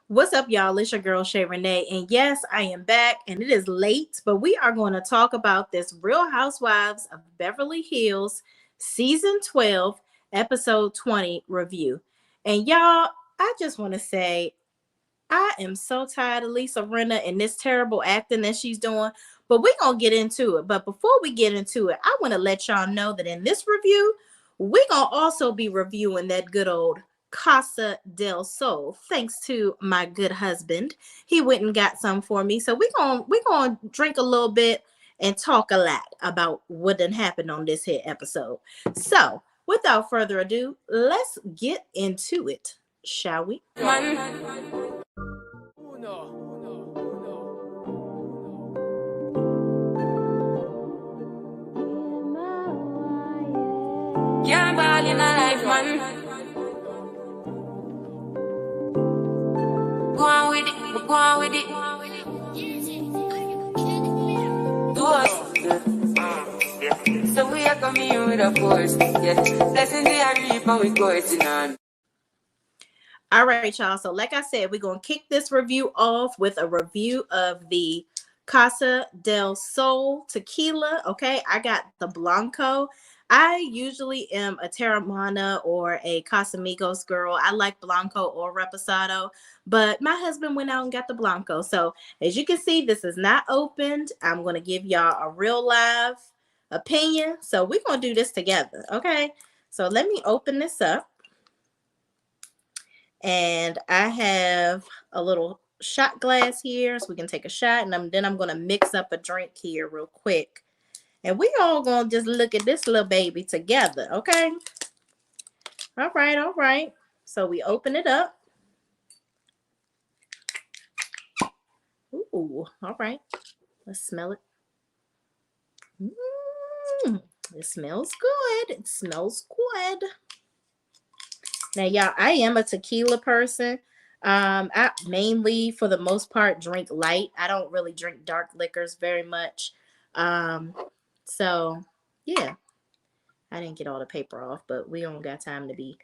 What's up, y'all? It's your girl Shay Renee, and yes, I am back, and it is late, but we are going to talk about this Real Housewives of Beverly Hills season 12, episode 20 review. And y'all, I just want to say I am so tired of Lisa Rinna and this terrible acting that she's doing, but we're going to get into it. But before we get into it, I want to let y'all know that in this review, we're going to also be reviewing that good old Casa del Sol, thanks to my good husband. He went and got some for me. So we're gonna drink a little bit and talk a lot about what done happened on this here episode. So without further ado, let's get into it, shall we? Can't ball in a life, man. Go on with it, go on with it. Do us. So we are coming here with a force. Yeah. Blessings they are reap and we coursing on. All right, y'all. So like I said, we're going to kick this review off with a review of the Casa del Sol tequila. Okay, I got the Blanco. I usually am a Terramana or a Casamigos girl. I like Blanco or Reposado, but my husband went out and got the Blanco. So as you can see, this is not opened. I'm going to give y'all a real live opinion. So we're going to do this together. Okay, so let me open this up. And I have a little shot glass here so we can take a shot. And then I'm going to mix up a drink here real quick. And we all going to just look at this little baby together, okay? All right, all right. So we open it up. Ooh, all right. Let's smell it. It smells good. It smells good. Now, y'all, I am a tequila person. I mainly, for the most part, drink light. I don't really drink dark liquors very much. So, yeah, I didn't get all the paper off, but we don't got time to be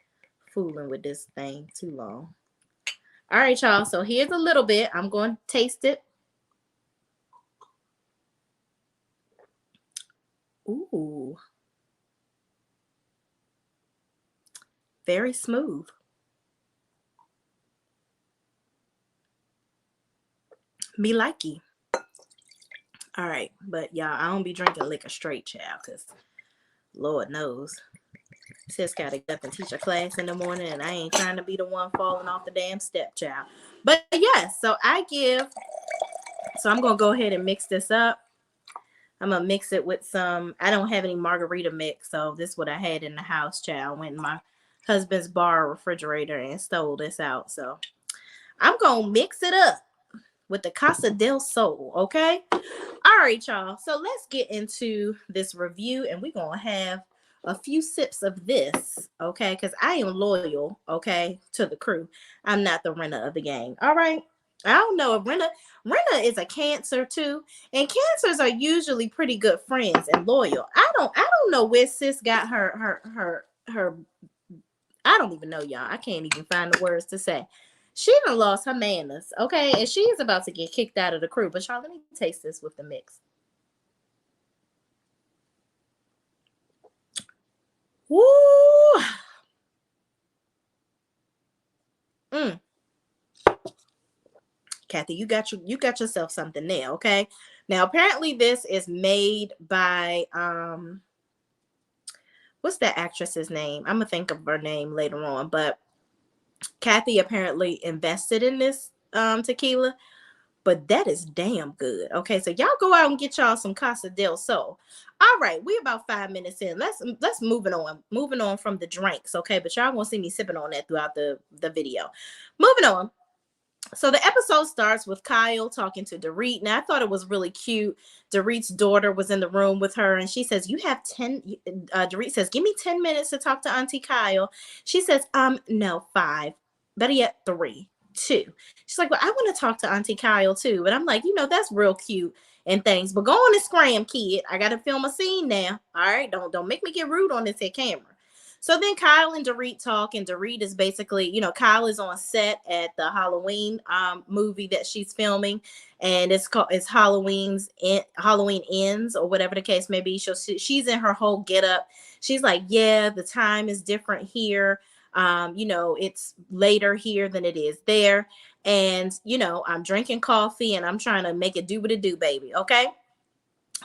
fooling with this thing too long. All right, y'all. So here's a little bit. I'm going to taste it. Ooh. Very smooth. Me likey. All right, but y'all, I don't be drinking liquor straight, child, because Lord knows. Sis got to get up and teach a class in the morning, and I ain't trying to be the one falling off the damn step, child. But yes, so I'm going to go ahead and mix this up. I'm going to mix it with some, I don't have any margarita mix, so this is what I had in the house, child. I went in my husband's bar refrigerator and stole this out. So I'm going to mix it up with the Casa del Sol, okay? All right, y'all. So let's get into this review, and we're going to have a few sips of this, okay? Because I am loyal, okay, to the crew. I'm not the Renna of the gang, all right? I don't know if Renna is a Cancer too, and Cancers are usually pretty good friends and loyal. I don't know where sis got her. I don't even know, y'all. I can't even find the words to say. She done lost her manners, okay? And she is about to get kicked out of the crew. But y'all, let me taste this with the mix. Woo! Kathy, you got yourself something there, okay? Now, apparently this is made by what's that actress's name? I'm gonna think of her name later on, but Kathy apparently invested in this tequila, but that is damn good. Okay, so y'all go out and get y'all some Casa del Sol. All right, we about 5 minutes in. Let's moving on from the drinks, okay? But y'all gonna see me sipping on that throughout the video. Moving on. So the episode starts with Kyle talking to Dorit. Now I thought it was really cute. Dorit's daughter was in the room with her, and she says, "You have 10." Dorit says, "Give me 10 minutes to talk to Auntie Kyle." She says, no, 5. Better yet, 3, 2. She's like, "Well, I want to talk to Auntie Kyle too." And I'm like, that's real cute and things. But go on and scram, kid. I got to film a scene now. All right, don't make me get rude on this here camera. So then Kyle and Dorit talk, and Dorit is basically, Kyle is on set at the Halloween movie that she's filming, and it's Halloween ends or whatever the case may be. So she's in her whole get up. She's like, yeah, the time is different here. It's later here than it is there. And, I'm drinking coffee and I'm trying to make it do what it do, baby. Okay.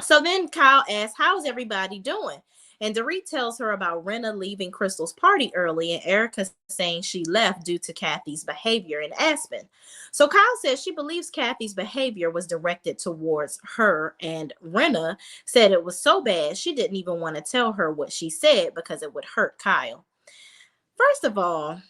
So then Kyle asks, how's everybody doing? And Dorit tells her about Rena leaving Crystal's party early and Erica saying she left due to Kathy's behavior in Aspen. So Kyle says she believes Kathy's behavior was directed towards her, and Rena said it was so bad she didn't even want to tell her what she said because it would hurt Kyle. First of all,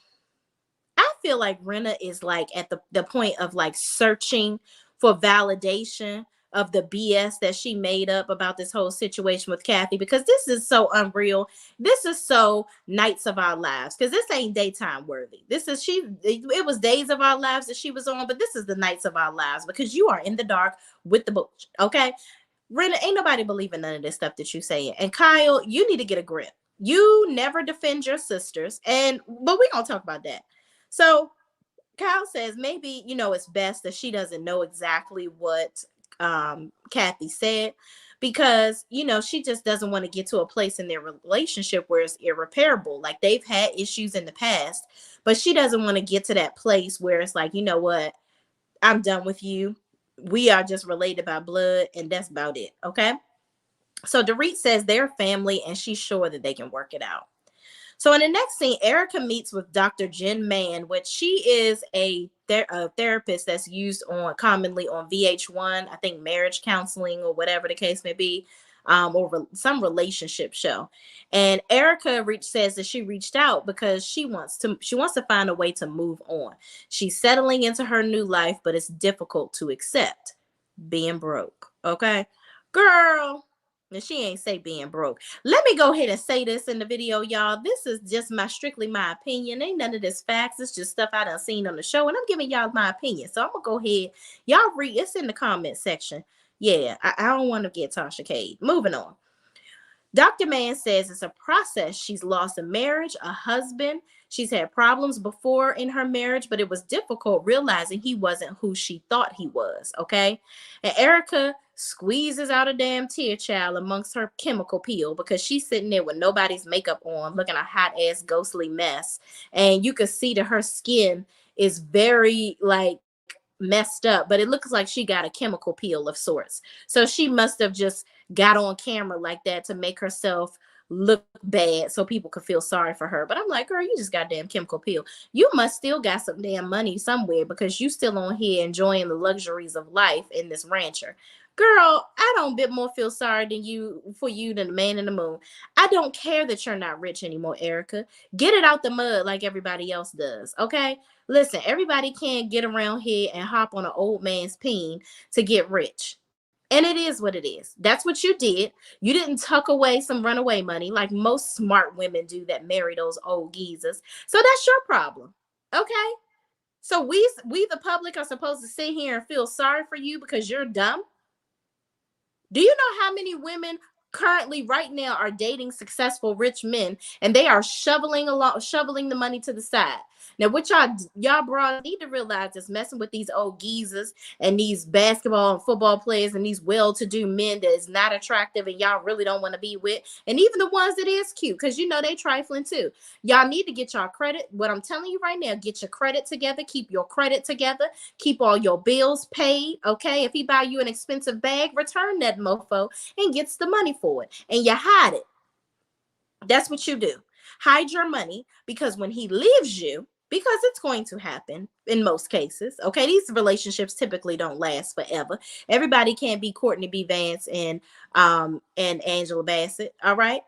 I feel like Rena is like at the point of like searching for validation of the BS that she made up about this whole situation with Kathy, because this is so unreal. This is so Nights of Our Lives, because this ain't daytime worthy. It was Days of Our Lives that she was on, but this is the Nights of Our Lives because you are in the dark with the bullshit. Okay. Rena, ain't nobody believing none of this stuff that you saying. And Kyle, you need to get a grip. You never defend your sisters. But we're gonna talk about that. So Kyle says maybe, it's best that she doesn't know exactly what Kathy said, because, she just doesn't want to get to a place in their relationship where it's irreparable. Like, they've had issues in the past, but she doesn't want to get to that place where it's like, you know what? I'm done with you. We are just related by blood, and that's about it. Okay. So Dorit says they're family and she's sure that they can work it out. So in the next scene, Erica meets with Dr. Jen Mann, which she is a therapist that's used commonly on VH1, I think marriage counseling or whatever the case may be, or some relationship show. And Erica says that she reached out because she wants to find a way to move on. She's settling into her new life, but it's difficult to accept being broke. Okay, girl. And she ain't say being broke. Let me go ahead and say this in the video, y'all. This is just strictly my opinion. Ain't none of this facts. It's just stuff I done seen on the show, and I'm giving y'all my opinion. So I'm gonna go ahead. Y'all read. It's in the comment section. Yeah, I don't want to get Tasha Cade. Moving on. Dr. Mann says it's a process. She's lost a marriage, a husband. She's had problems before in her marriage, but it was difficult realizing he wasn't who she thought he was. Okay. And Erica squeezes out a damn tear, child, amongst her chemical peel, because she's sitting there with nobody's makeup on, looking a hot ass ghostly mess. And you could see that her skin is very like messed up, but it looks like she got a chemical peel of sorts. So she must have just got on camera like that to make herself look bad so people could feel sorry for her. But I'm like, girl, you just got damn chemical peel. You must still got some damn money somewhere, because you still on here enjoying the luxuries of life in this rancher. Girl, I don't bit more feel sorry than the man in the moon. I don't care that you're not rich anymore, Erica. Get it out the mud like everybody else does, okay? Listen, everybody can't get around here and hop on an old man's peen to get rich. And it is what it is. That's what you did. You didn't tuck away some runaway money like most smart women do that marry those old geezers. So that's your problem. Okay? So we the public are supposed to sit here and feel sorry for you because you're dumb? Do you know how many women currently right now are dating successful rich men, and they are shoveling the money to the side? Now, what y'all broad need to realize is messing with these old geezers and these basketball and football players and these well-to-do men that is not attractive and y'all really don't want to be with, and even the ones that is cute, because they trifling too. Y'all need to get y'all credit. What I'm telling you right now, get your credit together, keep your credit together, keep all your bills paid. Okay, if he buy you an expensive bag, return that mofo and gets the money for it, and you hide it. That's what you do. Hide your money, because when he leaves you, because it's going to happen in most cases. Okay, these relationships typically don't last forever. Everybody can't be Courtney B. Vance and Angela Bassett. All right,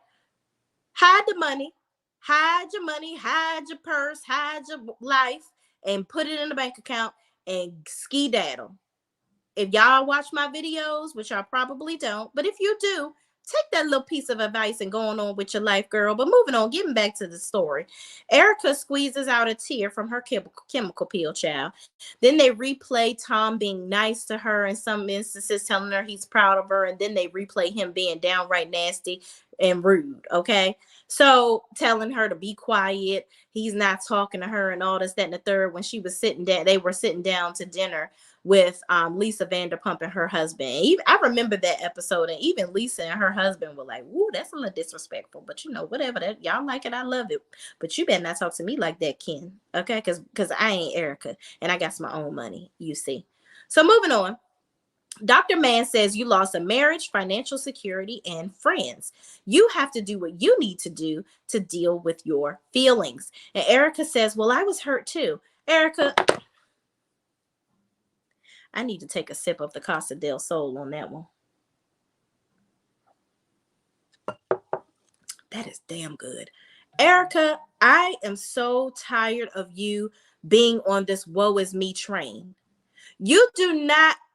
hide the money, hide your money, hide your purse, hide your life, and put it in the bank account and skedaddle. If y'all watch my videos, which y'all probably don't, but if you do, take that little piece of advice and going on with your life, girl. But moving on, getting back to the story. Erica squeezes out a tear from her chemical peel, child. Then they replay Tom being nice to her in some instances, telling her he's proud of her. And then they replay him being downright nasty and rude. Okay. So telling her to be quiet, he's not talking to her and all this, that, and the third. When she was sitting down, they were sitting down to dinner with Lisa Vanderpump and her husband. I remember that episode, and even Lisa and her husband were like, "Woo, that's a little disrespectful." But whatever. That y'all like it, I love it. But you better not talk to me like that, Ken. Okay, because I ain't Erica, and I got my own money. You see. So moving on. Dr. Mann says you lost a marriage, financial security, and friends. You have to do what you need to do to deal with your feelings. And Erica says, well, I was hurt too. Erica, I need to take a sip of the Casa del Sol on that one. That is damn good. Erica, I am so tired of you being on this woe is me train.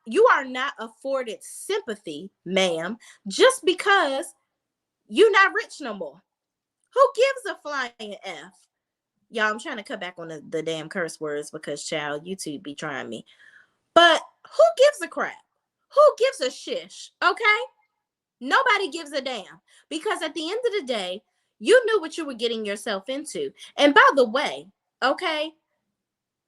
You are not afforded sympathy, ma'am, just because you're not rich no more. Who gives a flying F? Y'all, I'm trying to cut back on the damn curse words because, child, YouTube be trying me. But who gives a crap? Who gives a shish? Okay? Nobody gives a damn. Because at the end of the day, you knew what you were getting yourself into. And by the way, okay,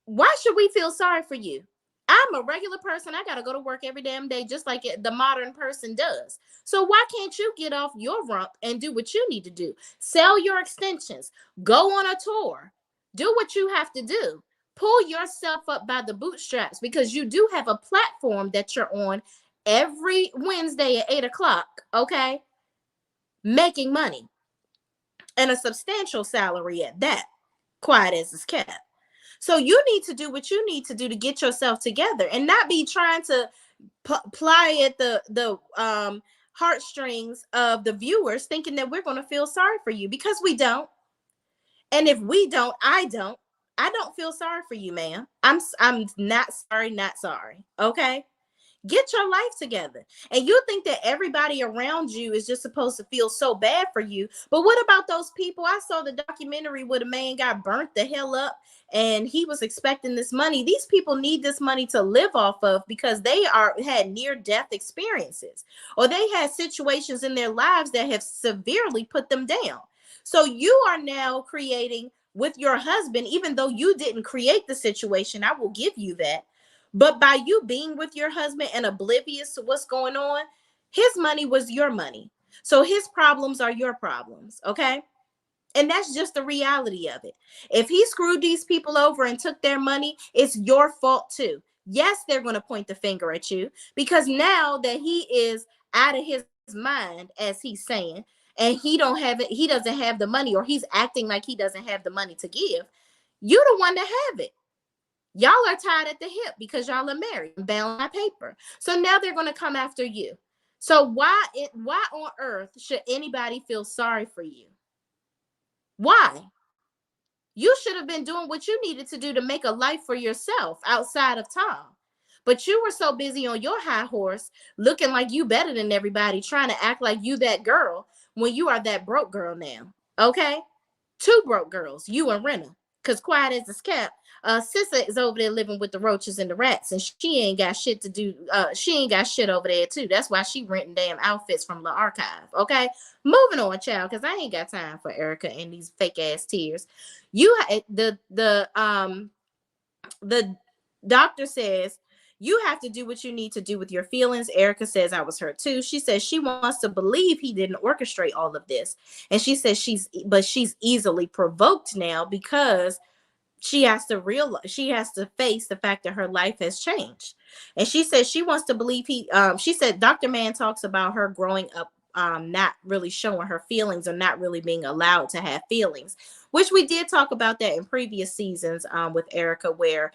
why should we feel sorry for you? I'm a regular person. I got to go to work every damn day, just like the modern person does. So why can't you get off your rump and do what you need to do? Sell your extensions. Go on a tour. Do what you have to do. Pull yourself up by the bootstraps, because you do have a platform that you're on every Wednesday at 8 o'clock, okay? Making money. And a substantial salary at that. Quiet as it's kept. So you need to do what you need to do to get yourself together, and not be trying to ply at the heartstrings of the viewers, thinking that we're going to feel sorry for you, because we don't. And if we don't, I don't feel sorry for you, ma'am. I'm not sorry. Okay? Get your life together. And you think that everybody around you is just supposed to feel so bad for you. But what about those people? I saw the documentary where the man got burnt the hell up and he was expecting this money. These people need this money to live off of, because they had near-death experiences, or they had situations in their lives that have severely put them down. So you are now creating with your husband, even though you didn't create the situation, I will give you that. But by you being with your husband and oblivious to what's going on, his money was your money. So his problems are your problems, okay? And that's just the reality of it. If he screwed these people over and took their money, it's your fault too. Yes, they're going to point the finger at you, because now that he is out of his mind, as he's saying, and he doesn't have the money, or he's acting like he doesn't have the money to give, you're the one to have it. Y'all are tied at the hip because y'all are married and bound by paper. So now they're going to come after you. So why on earth should anybody feel sorry for you? Why? You should have been doing what you needed to do to make a life for yourself outside of Tom. But you were so busy on your high horse, looking like you better than everybody, trying to act like you that girl, when you are that broke girl now. Okay? Two broke girls, you and Renna. Because quiet as it's kept, Sissa is over there living with the roaches and the rats, and she ain't got shit to do. She ain't got shit over there too. That's why she renting damn outfits from the archive. Okay, moving on, child, because I ain't got time for Erica and these fake ass tears. The doctor says you have to do what you need to do with your feelings. Erica says I was hurt too. She says she wants to believe he didn't orchestrate all of this, and she says she's easily provoked now, because she has to face the fact that her life has changed. And she says she wants to believe she said Dr. Mann talks about her growing up, not really showing her feelings, or not really being allowed to have feelings, which we did talk about that in previous seasons with Erica, where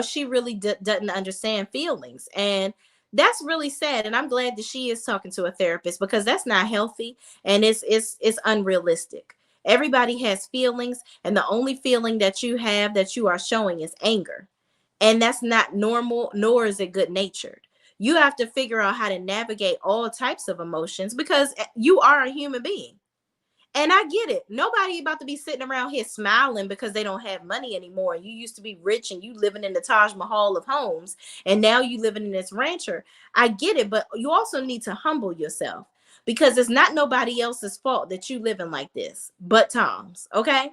she really doesn't understand feelings. And that's really sad. And I'm glad that she is talking to a therapist, because that's not healthy, and it's unrealistic. Everybody has feelings, and the only feeling that you have that you are showing is anger. And that's not normal, nor is it good natured. You have to figure out how to navigate all types of emotions, because you are a human being. And I get it. Nobody about to be sitting around here smiling because they don't have money anymore. You used to be rich and you living in the Taj Mahal of homes, and now you living in this rancher. I get it, but you also need to humble yourself. because it's not nobody else's fault that you living like this but Tom's, okay?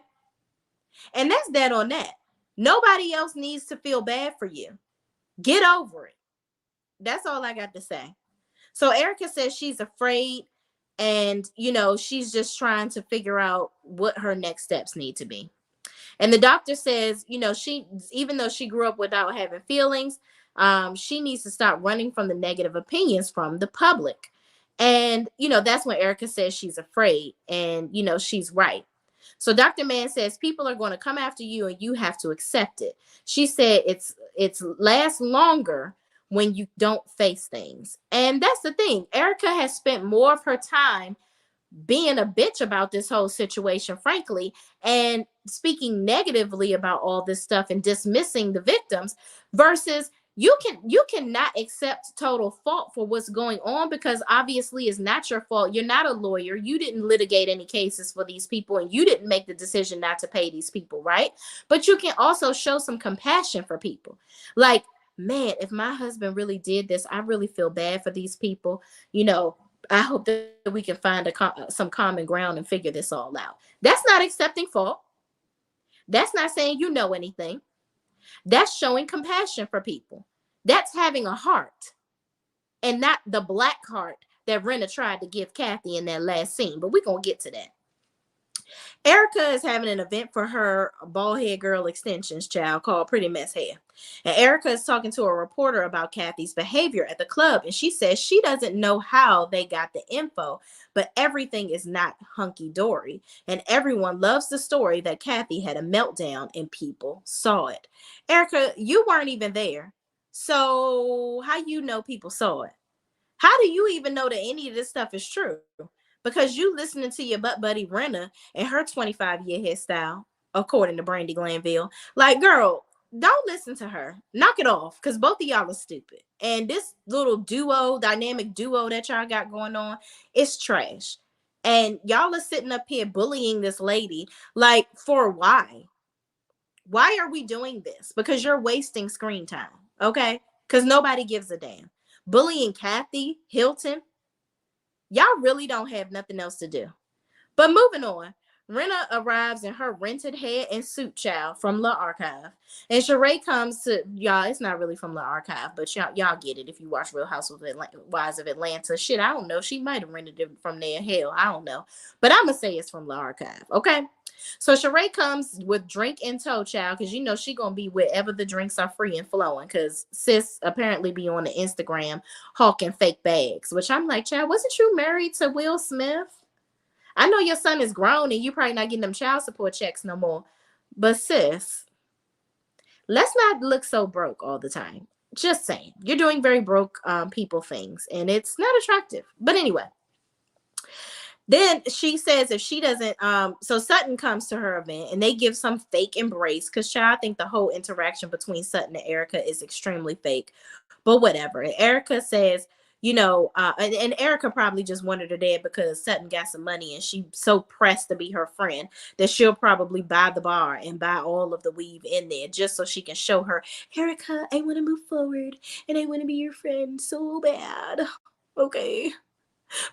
And that's that on that. Nobody else needs to feel bad for you. Get over it. That's all I got to say. So Erica says she's afraid, and she's just trying to figure out what her next steps need to be. And the doctor says, she, even though she grew up without having feelings, she needs to stop running from the negative opinions from the public. And, that's when Erica says she's afraid, and, she's right. So Dr. Mann says people are going to come after you and you have to accept it. She said it's lasts longer when you don't face things. And that's the thing. Erica has spent more of her time being a bitch about this whole situation, frankly, and speaking negatively about all this stuff and dismissing the victims, versus you cannot accept total fault for what's going on, because obviously it's not your fault. You're not a lawyer. You didn't litigate any cases for these people, and you didn't make the decision not to pay these people, right? But you can also show some compassion for people. Like, man, if my husband really did this, I really feel bad for these people. I hope that we can find some common ground and figure this all out. That's not accepting fault. That's not saying you know anything. That's showing compassion for people. That's having a heart, and not the black heart that Rena tried to give Kathy in that last scene. But we're going to get to that. Erica is having an event for her bald head girl extensions child called Pretty Mess Hair. And Erica is talking to a reporter about Kathy's behavior at the club. And she says she doesn't know how they got the info, but everything is not hunky-dory. And everyone loves the story that Kathy had a meltdown and people saw it. Erica, you weren't even there. So how you know people saw it? How do you even know that any of this stuff is true? Because you listening to your butt buddy Rena and her 25-year hairstyle, according to Brandy Glanville. Like, girl, don't listen to her. Knock it off, because both of y'all are stupid. And this little dynamic duo that y'all got going on, is trash. And y'all are sitting up here bullying this lady. Like, for why? Why are we doing this? Because you're wasting screen time, okay? Because nobody gives a damn. Bullying Kathy Hilton, y'all really don't have nothing else to do. But moving on, Rena arrives in her rented head and suit child from La Archive. And Sheree comes to, y'all, it's not really from La Archive, but y'all get it if you watch Real Housewives of Atlanta. Shit, I don't know. She might have rented it from there. Hell, I don't know. But I'm going to say it's from La Archive, okay? So Sheree comes with drink in tow, child, because she gonna be wherever the drinks are free and flowing, because sis apparently be on the Instagram hawking fake bags, which I'm like, child, wasn't you married to Will Smith? I know your son is grown and you probably not getting them child support checks no more, but sis, let's not look so broke all the time. Just saying, you're doing very broke people things, and it's not attractive. But anyway, then she says if she doesn't, so Sutton comes to her event and they give some fake embrace, because I think the whole interaction between Sutton and Erica is extremely fake, but whatever. And Erica says, and Erica probably just wanted her there because Sutton got some money and she's so pressed to be her friend that she'll probably buy the bar and buy all of the weave in there just so she can show her, Erica, I want to move forward and I want to be your friend so bad. Okay.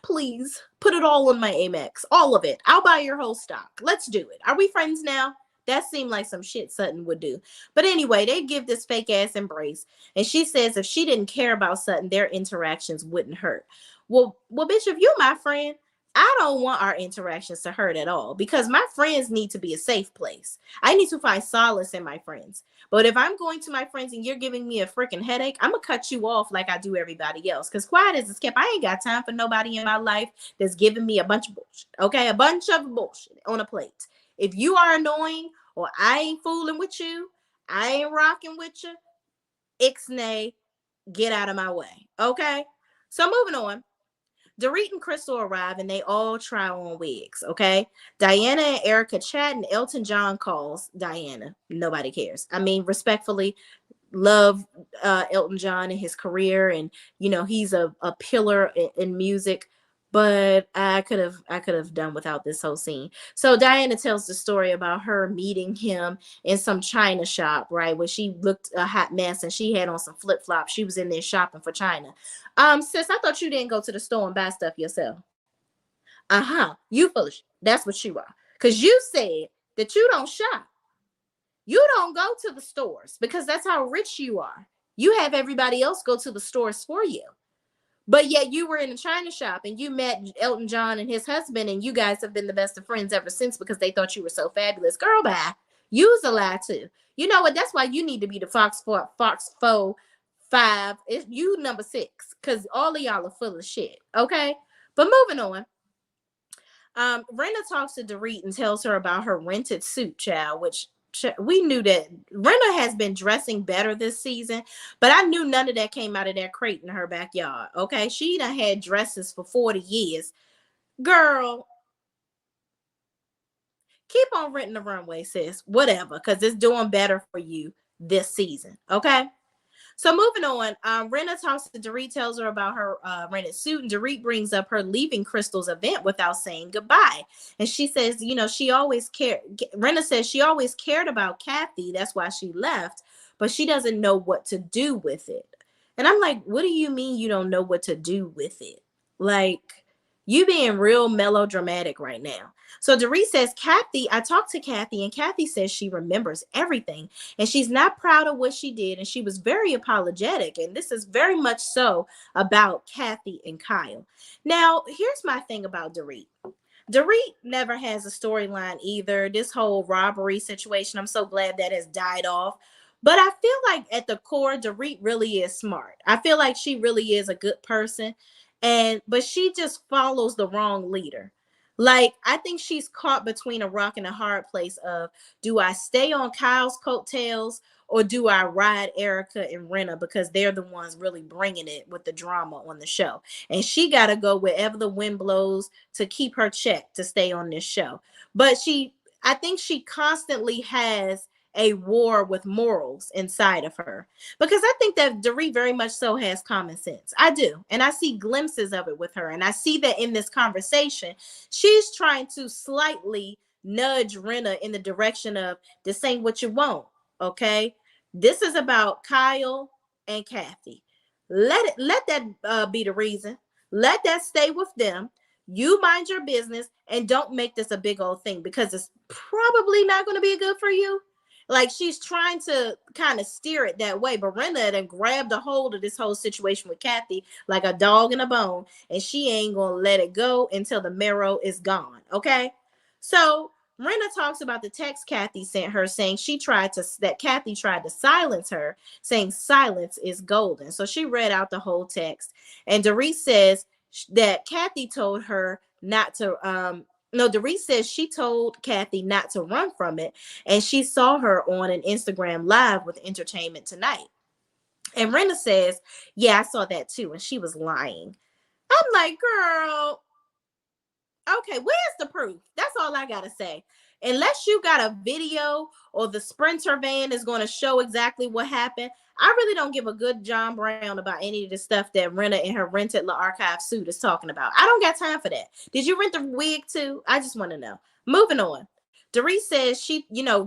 Please put it all on my Amex. All of it. I'll buy your whole stock. Let's do it. Are we friends now? That seemed like some shit Sutton would do. But anyway, they give this fake ass embrace. And she says if she didn't care about Sutton, their interactions wouldn't hurt. Well, bitch, if you my friend, I don't want our interactions to hurt at all, because my friends need to be a safe place. I need to find solace in my friends. But if I'm going to my friends and you're giving me a freaking headache, I'm going to cut you off like I do everybody else. Because quiet as it's kept, I ain't got time for nobody in my life that's giving me a bunch of bullshit. Okay? A bunch of bullshit on a plate. If you are annoying or I ain't fooling with you, I ain't rocking with you, ixnay, get out of my way. Okay? So moving on. Dorit and Crystal arrive and they all try on wigs, okay? Diana and Erica chat and Elton John calls Diana. Nobody cares. I mean, respectfully, love Elton John and his career, and he's a pillar in music, but I could have done without this whole scene. So Diana tells the story about her meeting him in some china shop, right, where she looked a hot mess and she had on some flip-flops. She was in there shopping for china. Sis, I thought you didn't go to the store and buy stuff yourself. You foolish. That's what you are. Because you said that you don't shop. You don't go to the stores because that's how rich you are. You have everybody else go to the stores for you. But yet you were in a China shop and you met Elton John and his husband, and you guys have been the best of friends ever since because they thought you were so fabulous. Girl, bye. You's a lie too. You know what? That's why you need to be the Fox 5. You number 6 because all of y'all are full of shit. Okay, but moving on. Rena talks to Dorit and tells her about her rented suit, child, which we knew that Rena has been dressing better this season, but I knew none of that came out of that crate in her backyard. Okay, she done had dresses for 40 years. Girl, keep on renting the runway, sis. Whatever, because it's doing better for you this season. Okay. So moving on, Rena talks to Dorit, tells her about her rented suit, and Dorit brings up her leaving Crystal's event without saying goodbye. And she says, you know, she always cared. Rena says she always cared about Kathy. That's why she left, but she doesn't know what to do with it. And I'm like, what do you mean you don't know what to do with it? Like, you being real melodramatic right now. So Dorit says, Kathy, I talked to Kathy, and Kathy says she remembers everything and she's not proud of what she did, and she was very apologetic, and this is very much so about Kathy and Kyle. Now here's my thing about Dorit never has a storyline either. This whole robbery situation, I'm so glad that has died off. But I feel like at the core, Dorit really is smart. I feel like she really is a good person. But she just follows the wrong leader. Like, I think she's caught between a rock and a hard place of, do I stay on Kyle's coattails or do I ride Erica and Rena because they're the ones really bringing it with the drama on the show? And she got to go wherever the wind blows to keep her check to stay on this show. But I think she constantly has a war with morals inside of her because I think that Dorit very much so has common sense. I do. And I see glimpses of it with her. And I see that in this conversation, she's trying to slightly nudge Rena in the direction of, this ain't what you want. Okay. This is about Kyle and Kathy. Let that be the reason. Let that stay with them. You mind your business and don't make this a big old thing because it's probably not going to be good for you. Like, she's trying to kind of steer it that way, but Rena had grabbed a hold of this whole situation with Kathy like a dog in a bone, and she ain't gonna let it go until the marrow is gone. Okay, so Rena talks about the text Kathy sent her saying that Kathy tried to silence her, saying silence is golden. So she read out the whole text, and Dorit says that Kathy told her not to no, Dorit says she told Kathy not to run from it, and she saw her on an Instagram live with Entertainment Tonight. And Rena says, yeah, I saw that too, and she was lying. I'm like, girl, okay, where's the proof? That's all I gotta say. Unless you got a video or the Sprinter van is going to show exactly what happened, I really don't give a good John Brown about any of the stuff that Rena in her rented La Archive suit is talking about. I don't got time for that. Did you rent the wig too? I just want to know. Moving on. Dorit says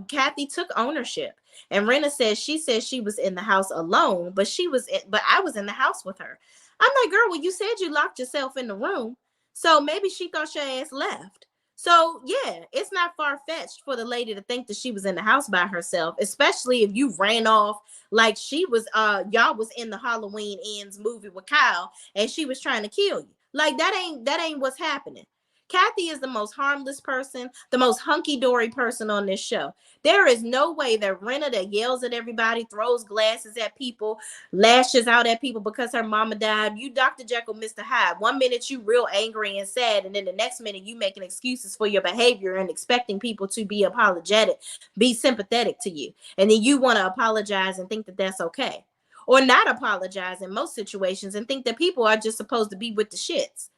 Kathy took ownership. And Rena says she was in the house alone, but I was in the house with her. I'm like, girl, well, you said you locked yourself in the room. So maybe she thought your ass left. So yeah, it's not far-fetched for the lady to think that she was in the house by herself, especially if you ran off like she was y'all was in the Halloween Ends movie with Kyle and she was trying to kill you. Like, that ain't what's happening. Kathy is the most harmless person, the most hunky-dory person on this show. There is no way that Rena that yells at everybody, throws glasses at people, lashes out at people because her mama died. You Dr. Jekyll, Mr. Hyde. One minute you real angry and sad, and then the next minute you making excuses for your behavior and expecting people to be apologetic, be sympathetic to you. And then you want to apologize and think that that's okay. Or not apologize in most situations and think that people are just supposed to be with the shits.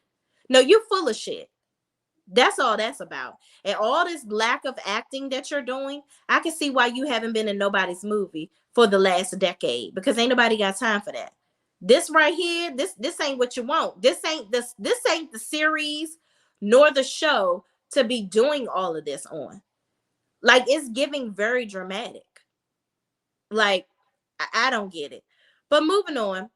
No, you're full of shit. That's all that's about. And all this lack of acting that you're doing, I can see why you haven't been in nobody's movie for the last decade because ain't nobody got time for that. This right here, this ain't what you want. This ain't the series nor the show to be doing all of this on. Like, it's giving very dramatic. Like, I don't get it. But moving on,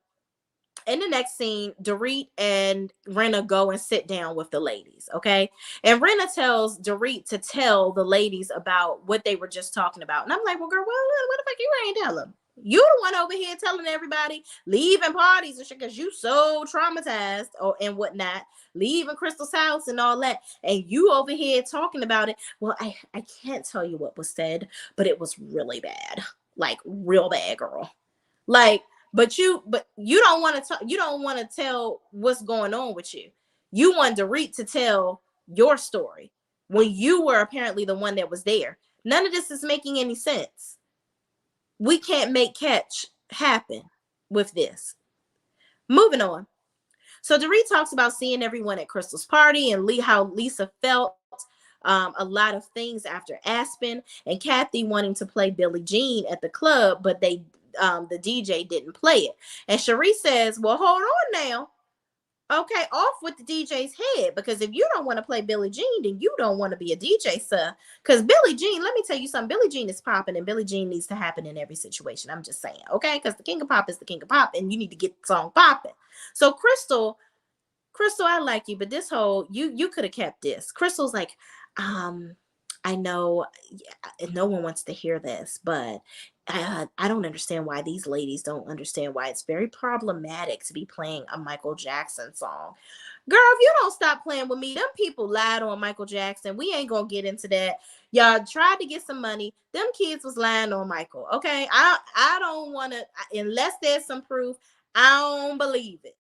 in the next scene, Dorit and Renna go and sit down with the ladies, okay? And Renna tells Dorit to tell the ladies about what they were just talking about. And I'm like, well, girl, what the fuck you ain't tell them? You the one over here telling everybody, leaving parties and shit, because you so traumatized and whatnot, leaving Crystal's house and all that. And you over here talking about it. Well, I can't tell you what was said, but it was really bad. Like, real bad, girl. Like, but you don't want to you don't want to tell what's going on with you. You want Dorit to tell your story when you were apparently the one that was there. None of this is making any sense. We can't make catch happen with this. Moving on. So Dorit talks about seeing everyone at Crystal's party and how Lisa felt a lot of things after Aspen, and Kathy wanting to play Billie Jean at the club, but the DJ didn't play it. And Cherie says, well, hold on now. Okay, off with the DJ's head, because if you don't want to play Billie Jean, then you don't want to be a DJ, sir. Because Billie Jean, let me tell you something, Billie Jean is popping, and Billie Jean needs to happen in every situation. I'm just saying, okay? Because the king of pop is the king of pop, and you need to get the song popping. So Crystal, I like you, but this whole, you could have kept this. Crystal's like, I know no one wants to hear this, but I don't understand why these ladies don't understand why it's very problematic to be playing a Michael Jackson song. Girl, if you don't stop playing with me, them people lied on Michael Jackson. We ain't gonna get into that. Y'all tried to get some money. Them kids was lying on Michael. Okay, I don't want to, unless there's some proof. I don't believe it.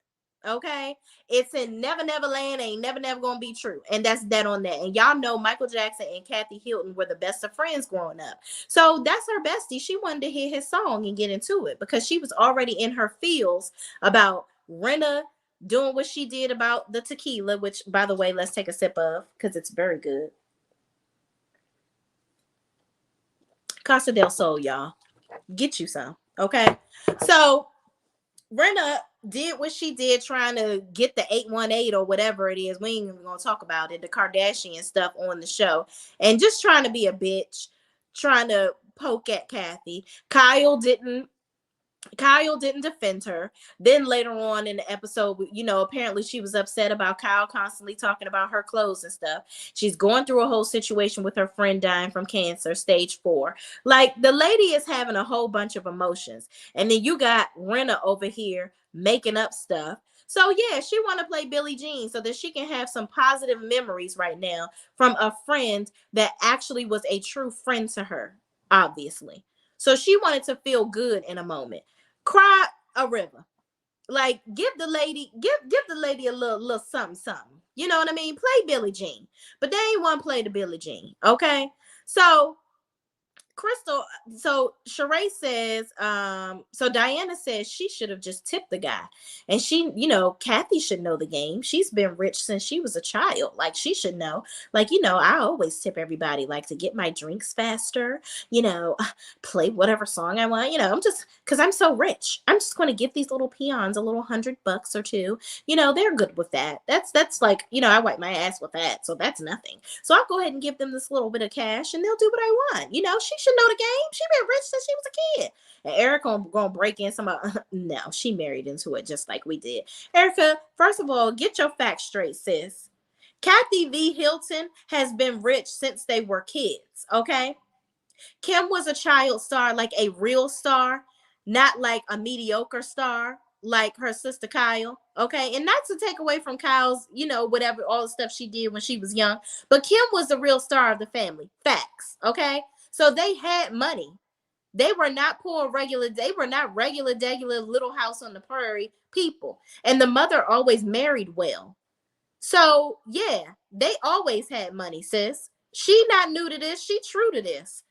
Okay, it's in Never Never Land, ain't never gonna be true, and that's that on that. And y'all know Michael Jackson and Kathy Hilton were the best of friends growing up, so that's her bestie. She wanted to hear his song and get into it because she was already in her feels about Renna doing what she did about the tequila, which, by the way, let's take a sip of because it's very good. Casa del Sol, y'all, get you some. Okay, so Renna did what she did trying to get the 818 or whatever it is. We ain't even gonna talk about it, the Kardashian stuff on the show, and just trying to be a bitch, trying to poke at Kathy. Kyle didn't defend her. Then later on in the episode, apparently she was upset about Kyle constantly talking about her clothes and stuff. She's going through a whole situation with her friend dying from cancer, stage 4. Like, the lady is having a whole bunch of emotions. And then you got Renna over here making up stuff. So yeah, she want to play Billie Jean so that she can have some positive memories right now from a friend that actually was a true friend to her, obviously. So she wanted to feel good in a moment. Cry a river. Like, give the lady a little something. You know what I mean? Play Billie Jean. But they ain't want to play the Billie Jean. Okay? So Sheree says, so Diana says she should have just tipped the guy. And she, Kathy should know the game. She's been rich since she was a child. Like, she should know. Like, I always tip everybody, like, to get my drinks faster, play whatever song I want. I'm just, because I'm so rich. I'm just going to give these little peons a little $100 or two. They're good with that. That's like, I wipe my ass with that. So that's nothing. So I'll go ahead and give them this little bit of cash and they'll do what I want. She should know the game. She been rich since she was a kid. And Erica gonna break in some. No, she married into it just like we did. Erica, first of all, get your facts straight, sis. Kathy V. Hilton has been rich since they were kids. Okay, Kim was a child star, like a real star, not like a mediocre star like her sister Kyle. Okay, and not to take away from Kyle's, whatever, all the stuff she did when she was young, but Kim was the real star of the family. Facts. Okay, so they had money. They were not poor regular. They were not regular, little house on the prairie people. And the mother always married well. So yeah, they always had money, sis. She not new to this. She true to this.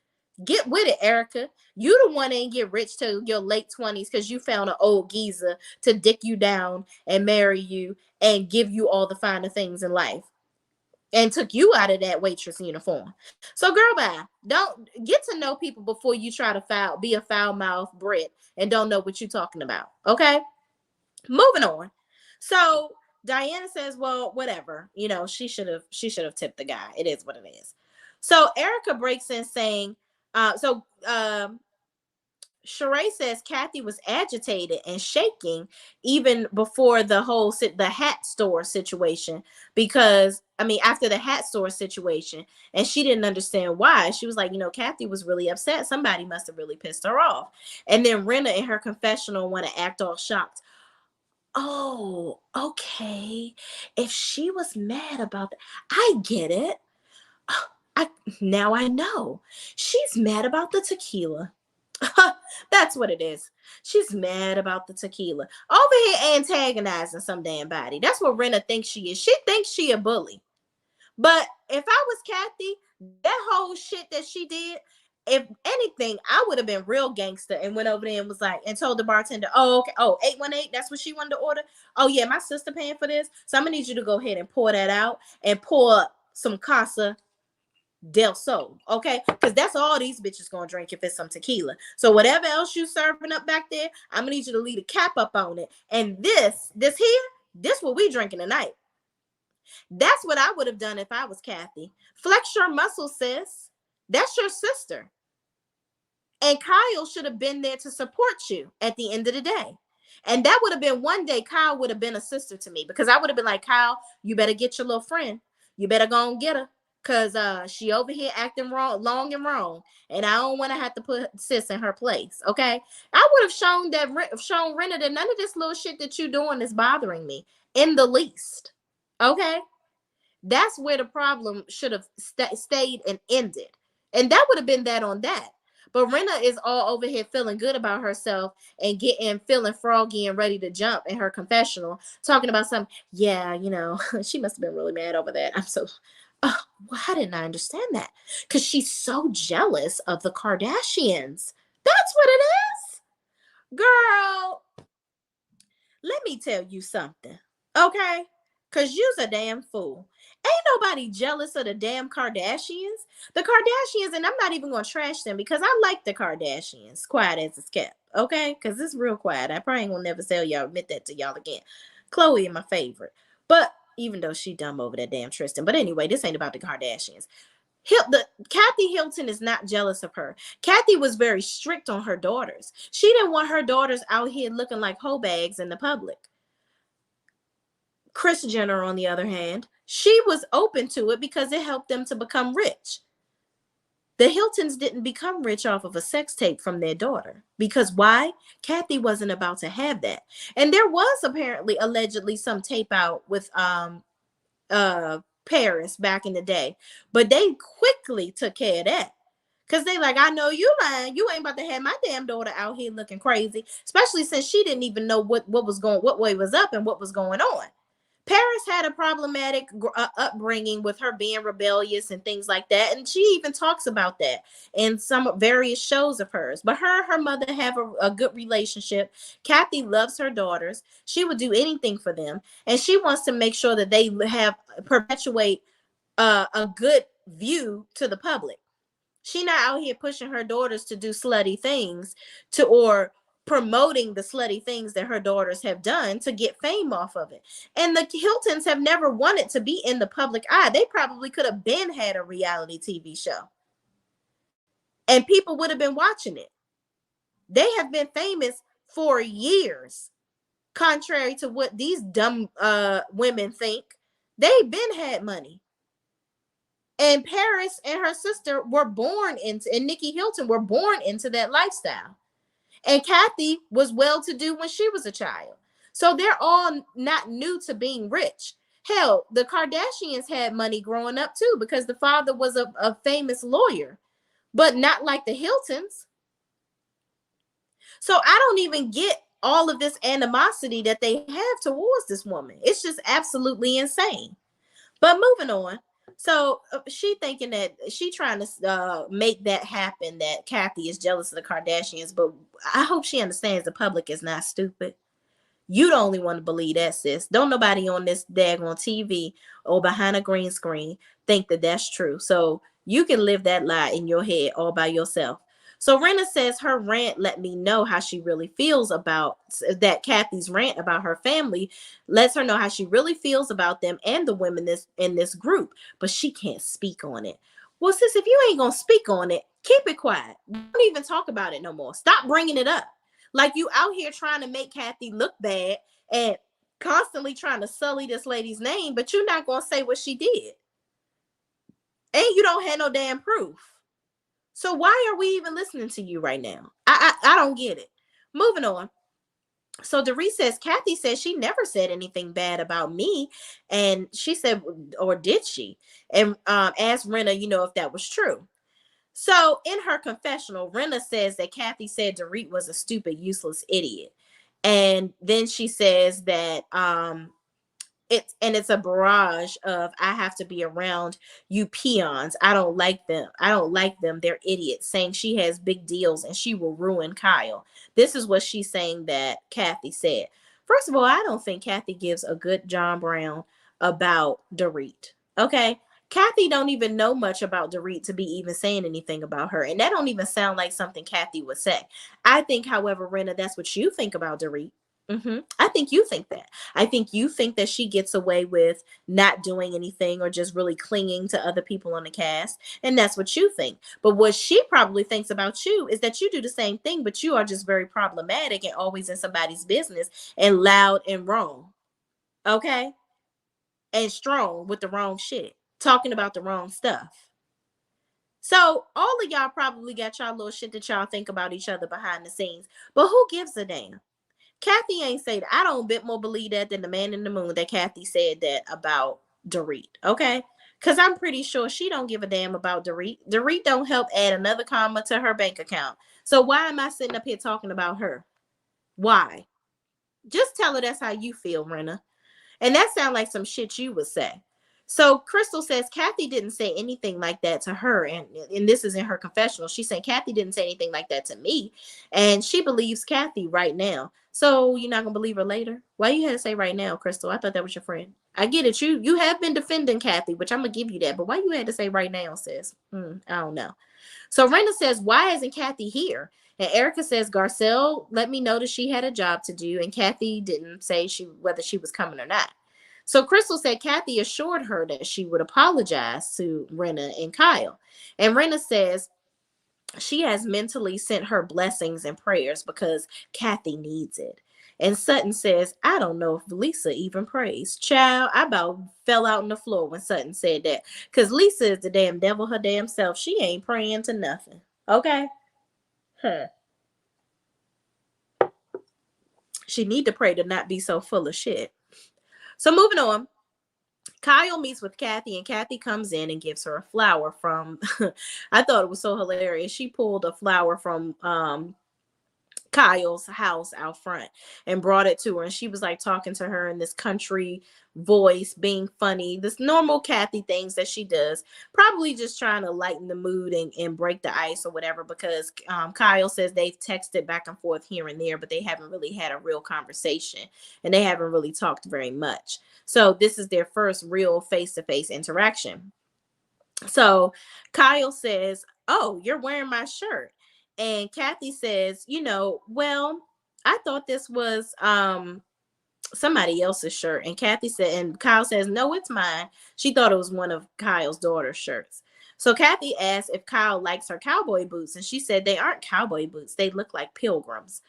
Get with it, Erica. You the one ain't get rich till your late 20s because you found an old geezer to dick you down and marry you and give you all the finer things in life and took you out of that waitress uniform. So girl, bye. Don't get to know people before you try to be a foul mouth Brit and don't know what you're talking about. Okay, moving on. So Diana says, well, whatever, she should have tipped the guy. It is what it is. So Erica breaks in saying, Sheree says Kathy was agitated and shaking even before the hat store situation, because I mean after the hat store situation, and she didn't understand why. She was like, Kathy was really upset. Somebody must have really pissed her off. And then Rena in her confessional want to act all shocked. Oh, okay. If she was mad about that, I get it. I Now I know. She's mad about the tequila. That's what it is. She's mad about the tequila. Over here antagonizing some damn body. That's what Rena thinks she is. She thinks she a bully. But if I was Kathy, that whole shit that she did, if anything, I would have been real gangster and went over there and was like, and told the bartender, oh, okay, 818, that's what she wanted to order. Oh, yeah, my sister paying for this. So I'm going to need you to go ahead and pour that out and pour some Casa del Sol, okay? Because that's all these bitches gonna drink if it's some tequila. So whatever else you serving up back there, I'm gonna need you to leave a cap up on it. And this here, this what we drinking tonight. That's what I would have done if I was Kathy. Flex your muscles, sis. That's your sister. And Kyle should have been there to support you at the end of the day. And that would have been one day Kyle would have been a sister to me, because I would have been like, Kyle, you better get your little friend. You better go and get her. Cause she over here acting wrong, long and wrong, and I don't want to have to put sis in her place. Okay, I would have shown Rena that none of this little shit that you doing is bothering me in the least. Okay, that's where the problem should have stayed and ended, and that would have been that on that. But Rena is all over here feeling good about herself and feeling froggy and ready to jump in her confessional, talking about something. Yeah, she must have been really mad over that. I'm so. Oh, how didn't I understand that? Because she's so jealous of the Kardashians. That's what it is. Girl, let me tell you something, okay? Because you's a damn fool. Ain't nobody jealous of the damn Kardashians. The Kardashians, and I'm not even going to trash them because I like the Kardashians, quiet as it's kept, okay? Because it's real quiet. I probably ain't going to never admit that to y'all again. Khloe is my favorite. But even though she dumb over that damn Tristan. But anyway, this ain't about the Kardashians. Kathy Hilton is not jealous of her. Kathy was very strict on her daughters. She didn't want her daughters out here looking like hoe bags in the public. Kris Jenner, on the other hand, she was open to it because it helped them to become rich. The Hiltons didn't become rich off of a sex tape from their daughter. Because why? Kathy wasn't about to have that. And there was apparently, allegedly, some tape out with Paris back in the day. But they quickly took care of that. Because they like, I know you lying. You ain't about to have my damn daughter out here looking crazy. Especially since she didn't even know what way was up and what was going on. Paris had a problematic upbringing with her being rebellious and things like that. And she even talks about that in some various shows of hers. But her mother have a good relationship. Kathy loves her daughters. She would do anything for them. And she wants to make sure that they perpetuate a good view to the public. She not out here pushing her daughters to do slutty things or promoting the slutty things that her daughters have done to get fame off of it. And the Hiltons have never wanted to be in the public eye. They probably could have had a reality TV show. And people would have been watching it. They have been famous for years. Contrary to what these dumb women think, they've been had money. And Paris and her sister were born into, and Nikki Hilton were born into that lifestyle. And Kathy was well-to-do when she was a child. So they're all not new to being rich. Hell, the Kardashians had money growing up too, because the father was a famous lawyer, but not like the Hiltons. So I don't even get all of this animosity that they have towards this woman. It's just absolutely insane. But moving on. So she thinking that she trying to make that happen, that Kathy is jealous of the Kardashians. But I hope she understands the public is not stupid. You the only one to believe that, sis. Don't nobody on this daggone TV or behind a green screen think that that's true. So you can live that lie in your head all by yourself. So Rena says her rant let me know how she really feels about that. Kathy's rant about her family lets her know how she really feels about them and the women in this group, but she can't speak on it. Well, sis, if you ain't gonna speak on it, keep it quiet. Don't even talk about it no more. Stop bringing it up. Like you out here trying to make Kathy look bad and constantly trying to sully this lady's name, but you're not gonna say what she did, and you don't have no damn proof. So why are we even listening to you right now? I don't get it. Moving on. So Dorit says, Kathy says she never said anything bad about me. And she said, or did she? And asked Renna, if that was true. So in her confessional, Renna says that Kathy said Dorit was a stupid, useless idiot. And then she says that it's a barrage of I have to be around you peons. I don't like them. I don't like them. They're idiots. Saying she has big deals and she will ruin Kyle. This is what she's saying that Kathy said. First of all, I don't think Kathy gives a good John Brown about Dorit. Okay. Kathy don't even know much about Dorit to be even saying anything about her. And that don't even sound like something Kathy would say. I think, however, Renna, that's what you think about Dorit. I think you think that. I think you think that she gets away with not doing anything or just really clinging to other people on the cast. And that's what you think. But what she probably thinks about you is that you do the same thing, but you are just very problematic and always in somebody's business and loud and wrong. Okay? And strong with the wrong shit, talking about the wrong stuff. So all of y'all probably got y'all little shit that y'all think about each other behind the scenes. But who gives a damn? Kathy ain't say that. I don't bit more believe that than the man in the moon that Kathy said that about Dorit. Okay? Because I'm pretty sure she don't give a damn about Dorit. Dorit don't help add another comma to her bank account. So why am I sitting up here talking about her? Why? Just tell her that's how you feel, Renna. And that sounds like some shit you would say. So Crystal says Kathy didn't say anything like that to her. And this is in her confessional. She said Kathy didn't say anything like that to me. And she believes Kathy right now. So you're not going to believe her later? Why you had to say right now, Crystal? I thought that was your friend. I get it. You have been defending Kathy, which I'm going to give you that. But why you had to say right now, sis? I don't know. So Rena says, why isn't Kathy here? And Erica says, Garcelle let me know that she had a job to do, and Kathy didn't say whether she was coming or not. So Crystal said Kathy assured her that she would apologize to Rena and Kyle. And Rena says she has mentally sent her blessings and prayers because Kathy needs it. And Sutton says, I don't know if Lisa even prays. Child, I about fell out on the floor when Sutton said that. Because Lisa is the damn devil her damn self. She ain't praying to nothing. Okay? She need to pray to not be so full of shit. So moving on. Kyle meets with Kathy, and Kathy comes in and gives her a flower from I thought it was so hilarious. She pulled a flower from Kyle's house out front and brought it to her, and she was like talking to her in this country voice, being funny, this normal Kathy things that she does, probably just trying to lighten the mood and break the ice or whatever, because Kyle says they've texted back and forth here and there, but they haven't really had a real conversation and they haven't really talked very much. So this is their first real face-to-face interaction. So Kyle says, oh, you're wearing my shirt. And Kathy says, well, I thought this was somebody else's shirt. And Kathy said, and Kyle says, no, it's mine. She thought it was one of Kyle's daughter's shirts. So Kathy asked if Kyle likes her cowboy boots. And she said, they aren't cowboy boots. They look like pilgrims.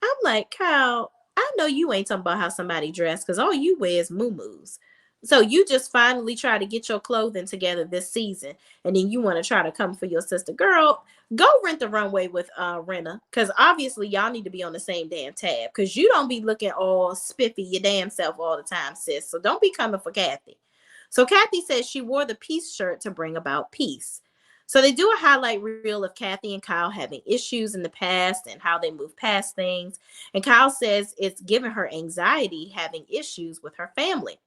I'm like, Kyle, I know you ain't talking about how somebody dressed, because all you wear is muumuus. So you just finally try to get your clothing together this season, and then you want to try to come for your sister. Girl, go rent the runway with Renna, because obviously y'all need to be on the same damn tab, because you don't be looking all spiffy your damn self all the time, sis. So don't be coming for Kathy. So Kathy says she wore the peace shirt to bring about peace. So they do a highlight reel of Kathy and Kyle having issues in the past and how they move past things. And Kyle says it's given her anxiety having issues with her family.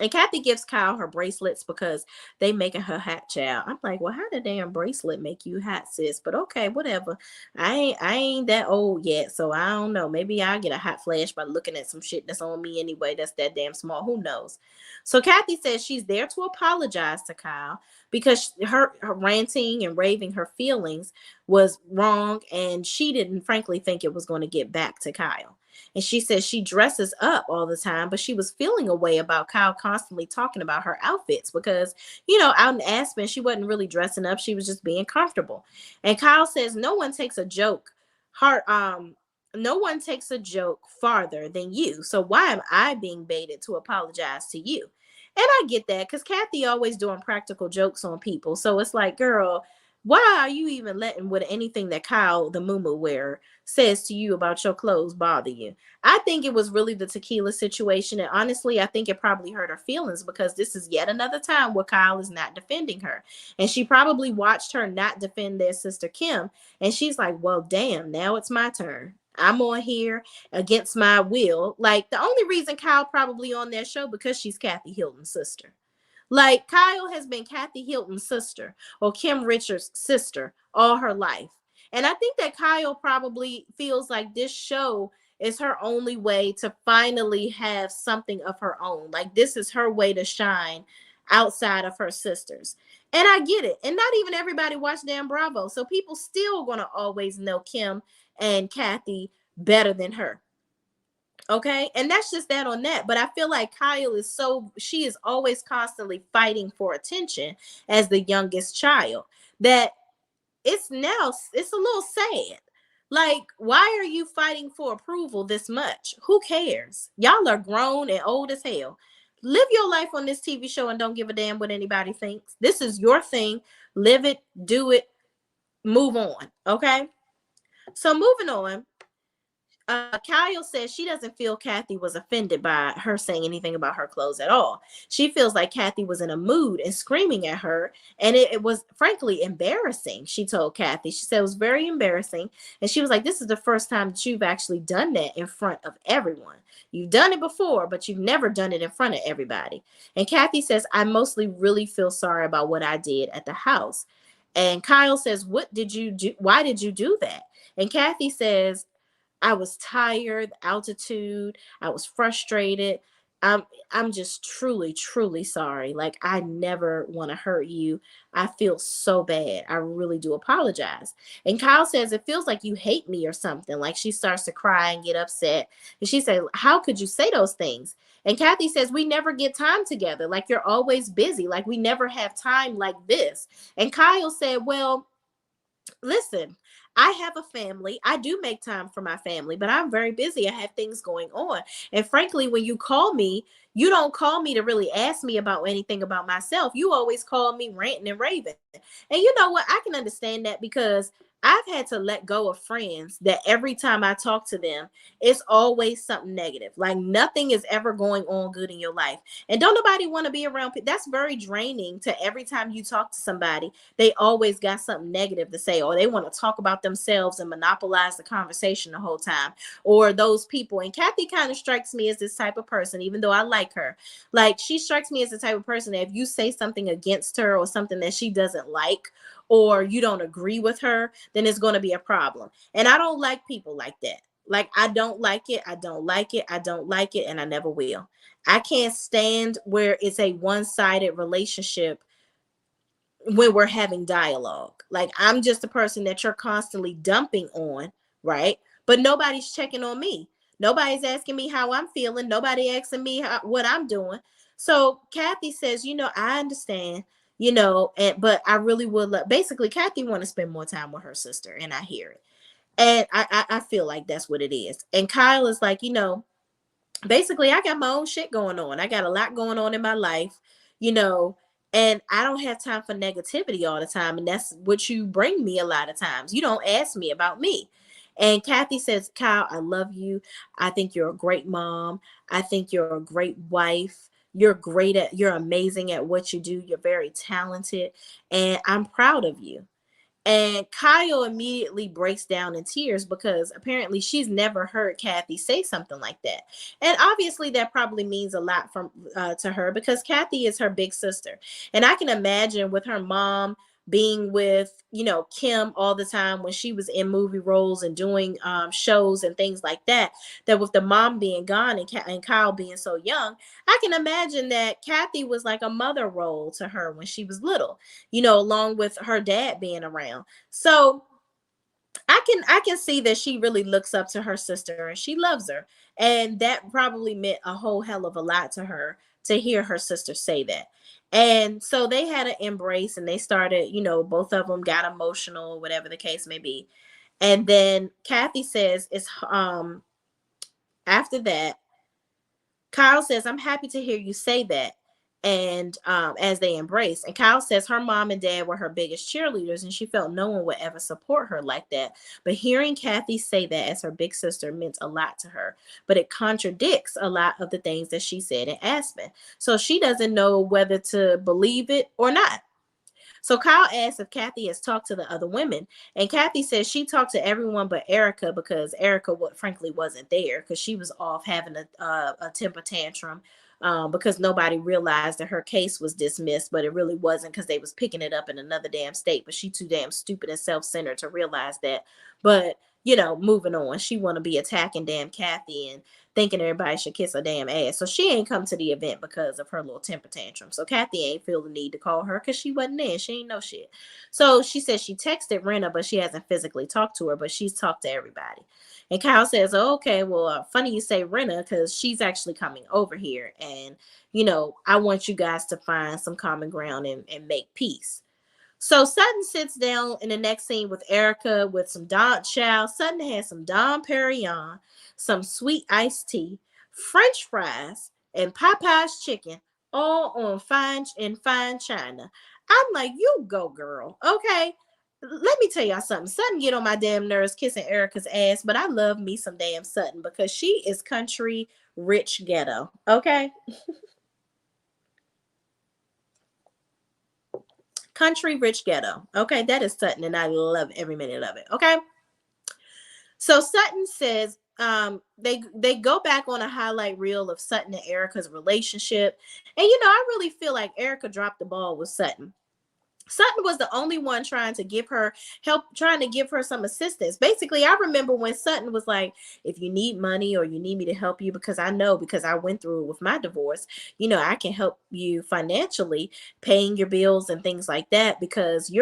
And Kathy gives Kyle her bracelets because they making her hot, child. I'm like, well, how the damn bracelet make you hot, sis? But okay, whatever. I ain't that old yet, so I don't know. Maybe I'll get a hot flash by looking at some shit that's on me anyway. That's that damn small. Who knows? So Kathy says she's there to apologize to Kyle because her ranting and raving her feelings was wrong, and she didn't frankly think it was going to get back to Kyle. And she says she dresses up all the time, but she was feeling a way about Kyle constantly talking about her outfits because, out in Aspen, she wasn't really dressing up. She was just being comfortable. And Kyle says, hard, no one takes a joke farther than you. So why am I being baited to apologize to you? And I get that because Kathy always doing practical jokes on people. So it's like, girl, why are you even letting what anything that Kyle, the moo wearer, says to you about your clothes bother you? I think it was really the tequila situation. And honestly, I think it probably hurt her feelings because this is yet another time where Kyle is not defending her. And she probably watched her not defend their sister Kim. And she's like, well, damn, now it's my turn. I'm on here against my will. Like, the only reason Kyle probably on that show because she's Kathy Hilton's sister. Like, Kyle has been Kathy Hilton's sister or Kim Richards' sister all her life. And I think that Kyle probably feels like this show is her only way to finally have something of her own. Like, this is her way to shine outside of her sisters. And I get it. And not even everybody watched Dan Bravo. So people still going to always know Kim and Kathy better than her. Okay. And that's just that on that. But I feel like Kyle she is always constantly fighting for attention as the youngest child. That it's a little sad. Like, why are you fighting for approval this much? Who cares? Y'all are grown and old as hell. Live your life on this TV show and don't give a damn what anybody thinks. This is your thing. Live it, do it, move on. Okay. So moving on. Kyle says she doesn't feel Kathy was offended by her saying anything about her clothes at all. She feels like Kathy was in a mood and screaming at her, and it was frankly embarrassing. She told Kathy, she said it was very embarrassing, and she was like, this is the first time that you've actually done that in front of everyone. You've done it before, but you've never done it in front of everybody. And Kathy says, I mostly really feel sorry about what I did at the house. And Kyle says, what did you do? Why did you do that? And Kathy says, I was tired, altitude, I was frustrated. I'm just truly, truly sorry. Like, I never want to hurt you. I feel so bad. I really do apologize. And Kyle says, it feels like you hate me or something. Like, she starts to cry and get upset. And she said, how could you say those things? And Kathy says, we never get time together. Like, you're always busy. Like, we never have time like this. And Kyle said, well, listen, I have a family. I do make time for my family, but I'm very busy. I have things going on. And frankly, when you call me, you don't call me to really ask me about anything about myself. You always call me ranting and raving. And you know what? I can understand that because I've had to let go of friends that every time I talk to them, it's always something negative. Like, nothing is ever going on good in your life. And don't nobody want to be around people. That's very draining to every time you talk to somebody, they always got something negative to say, or they want to talk about themselves and monopolize the conversation the whole time, or those people. And Kathy kind of strikes me as this type of person, even though I like her. Like, she strikes me as the type of person that if you say something against her or something that she doesn't like, or you don't agree with her, then it's going to be a problem. And I don't like people like that. Like, I don't like it. I don't like it. I don't like it. And I never will. I can't stand where it's a one-sided relationship when we're having dialogue. Like, I'm just a person that you're constantly dumping on, right? But nobody's checking on me. Nobody's asking me how I'm feeling. Nobody asking me what I'm doing. So Kathy says, I understand, but I really would love. Basically, Kathy want to spend more time with her sister, and I hear it, and I feel like that's what it is. And Kyle is like, basically, I got my own shit going on. I got a lot going on in my life, you know, and I don't have time for negativity all the time. And that's what you bring me a lot of times. You don't ask me about me. And Kathy says, Kyle, I love you. I think you're a great mom. I think you're a great wife. You're amazing at what you do. You're very talented. And I'm proud of you. And Kyle immediately breaks down in tears because apparently she's never heard Kathy say something like that. And obviously that probably means a lot to her because Kathy is her big sister. And I can imagine with her mom being with, Kim all the time when she was in movie roles and doing shows and things like that, that with the mom being gone and Kyle being so young, I can imagine that Kathy was like a mother role to her when she was little, along with her dad being around. So I can see that she really looks up to her sister and she loves her. And that probably meant a whole hell of a lot to her to hear her sister say that. And so they had an embrace and they started, both of them got emotional, whatever the case may be. And then Kathy says, it's after that, Kyle says, I'm happy to hear you say that. And as they embrace, and Kyle says her mom and dad were her biggest cheerleaders, and she felt no one would ever support her like that. But hearing Kathy say that as her big sister meant a lot to her, but it contradicts a lot of the things that she said in Aspen. So she doesn't know whether to believe it or not. So Kyle asks if Kathy has talked to the other women, and Kathy says she talked to everyone but Erica because Erica, frankly, wasn't there because she was off having a temper tantrum because nobody realized that her case was dismissed, but it really wasn't because they was picking it up in another damn state. But she too damn stupid and self-centered to realize that. But moving on, she want to be attacking damn Kathy and thinking everybody should kiss her damn ass. So she ain't come to the event because of her little temper tantrum. So Kathy ain't feel the need to call her because she wasn't there. She ain't know shit. So she says she texted Rena, but she hasn't physically talked to her, but she's talked to everybody. And Kyle says, oh, okay, well, funny you say Rena because she's actually coming over here. And, I want you guys to find some common ground and make peace. So Sutton sits down in the next scene with Erica with some Don Chow. Sutton has some Dom Perignon, some sweet iced tea, French fries, and Popeye's chicken, all on fine china. I'm like, you go, girl. Okay. Let me tell y'all something. Sutton get on my damn nerves kissing Erica's ass, but I love me some damn Sutton because she is country rich ghetto. Okay. Country rich ghetto. Okay, that is Sutton, and I love every minute of it. Okay. So Sutton says they go back on a highlight reel of Sutton and Erica's relationship. And I really feel like Erica dropped the ball with Sutton. Sutton was the only one trying to give her help, trying to give her some assistance. Basically, I remember when Sutton was like, if you need money or you need me to help you, because I went through it with my divorce, I can help you financially, paying your bills and things like that, because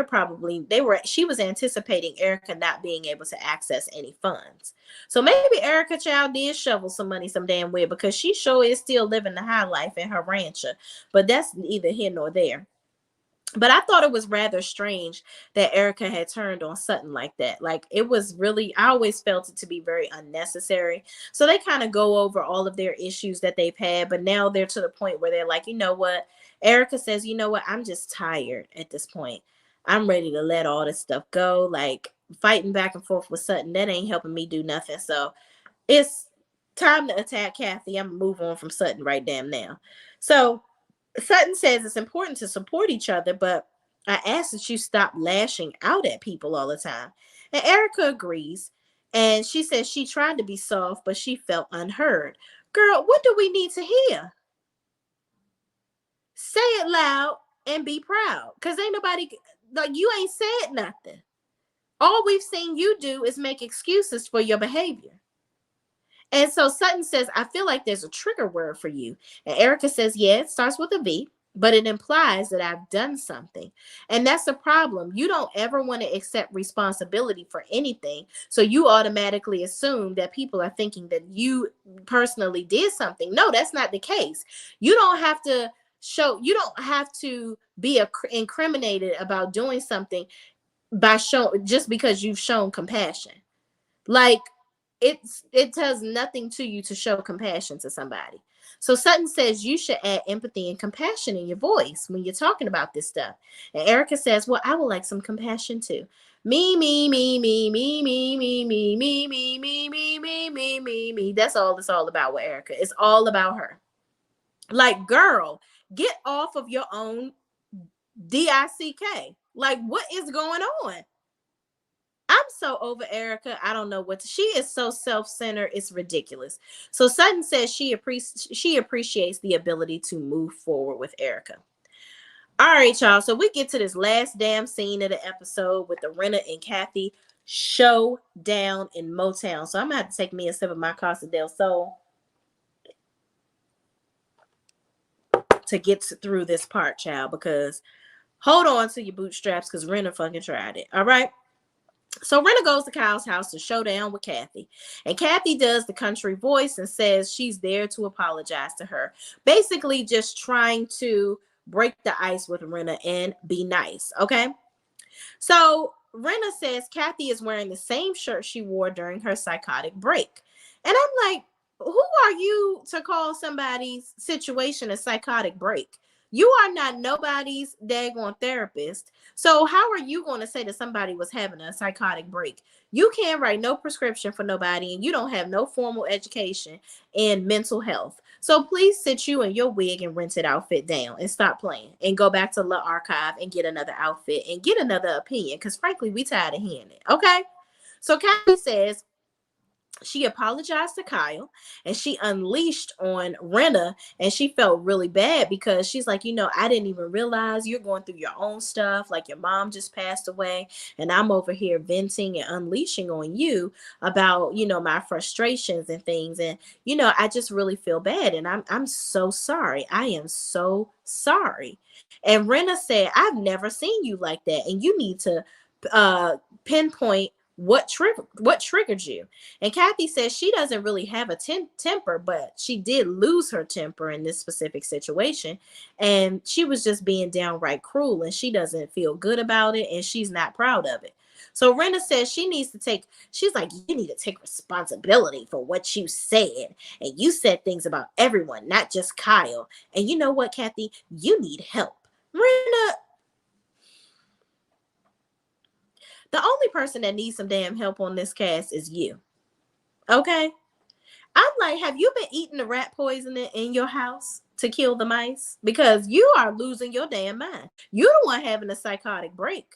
she was anticipating Erica not being able to access any funds. So maybe Erica Child did shovel some money some damn way because she sure is still living the high life in her rancher. But that's neither here nor there. But I thought it was rather strange that Erica had turned on Sutton like that. Like, it was really, I always felt it to be very unnecessary. So they kind of go over all of their issues that they've had, but now they're to the point where they're like, you know what? Erica says, you know what? I'm just tired at this point. I'm ready to let all this stuff go. Like, fighting back and forth with Sutton, that ain't helping me do nothing. So it's time to attack Kathy. I'm gonna move on from Sutton right damn now. So Sutton says it's important to support each other, but I ask that you stop lashing out at people all the time. And Erica agrees. And she says she tried to be soft, but she felt unheard. Girl, what do we need to hear? Say it loud and be proud. Because ain't nobody, like, you ain't said nothing. All we've seen you do is make excuses for your behavior. And so Sutton says, I feel like there's a trigger word for you. And Erica says, yeah, it starts with a V, but it implies that I've done something. And that's the problem. You don't ever want to accept responsibility for anything. So you automatically assume that people are thinking that you personally did something. No, that's not the case. You don't have to be incriminated about doing something just because you've shown compassion. Like, it does nothing to you to show compassion to somebody. So Sutton says you should add empathy and compassion in your voice when you're talking about this stuff. And Erica says, well, I would like some compassion too. Me, me, me, me, me, me, me, me, me, me, me, me, me, me, me, me. That's all it's all about with Erica. It's all about her. Like, girl, get off of your own DICK. Like, what is going on? I'm so over Erica. I don't know she is so self-centered. It's ridiculous. So Sutton says she appreciates the ability to move forward with Erica. All right, y'all. So we get to this last damn scene of the episode with the Rena and Kathy showdown in Motown. So I'm gonna have to take me a sip of my Casa del Sol to get through this part, child, because hold on to your bootstraps because Rena fucking tried it. All right. So Rena goes to Kyle's house to show down with Kathy. And Kathy does the country voice and says she's there to apologize to her. Basically, just trying to break the ice with Rena and be nice. Okay. So Rena says Kathy is wearing the same shirt she wore during her psychotic break. And I'm like, who are you to call somebody's situation a psychotic break? You are not nobody's daggone therapist. So how are you going to say that somebody was having a psychotic break? You can't write no prescription for nobody, and you don't have no formal education in mental health. So please sit you in your wig and rented outfit down and stop playing and go back to the archive and get another outfit and get another opinion. Because frankly, we tired of hearing it. Okay. So Kathy says she apologized to Kyle and she unleashed on Rena, and she felt really bad because she's like, I didn't even realize you're going through your own stuff. Like your mom just passed away and I'm over here venting and unleashing on you about, my frustrations and things. And, I just really feel bad. And I'm so sorry. I am so sorry. And Rena said, I've never seen you like that. And you need to pinpoint what triggered you. And Kathy says she doesn't really have a temper, but she did lose her temper in this specific situation. And she was just being downright cruel, and she doesn't feel good about it, and she's not proud of it. So Rena says she's like, you need to take responsibility for what you said. And you said things about everyone, not just Kyle. And you know what, Kathy? You need help. Rena, the only person that needs some damn help on this cast is you. Okay? I'm like, have you been eating the rat poison in your house to kill the mice? Because you are losing your damn mind. You the one having a psychotic break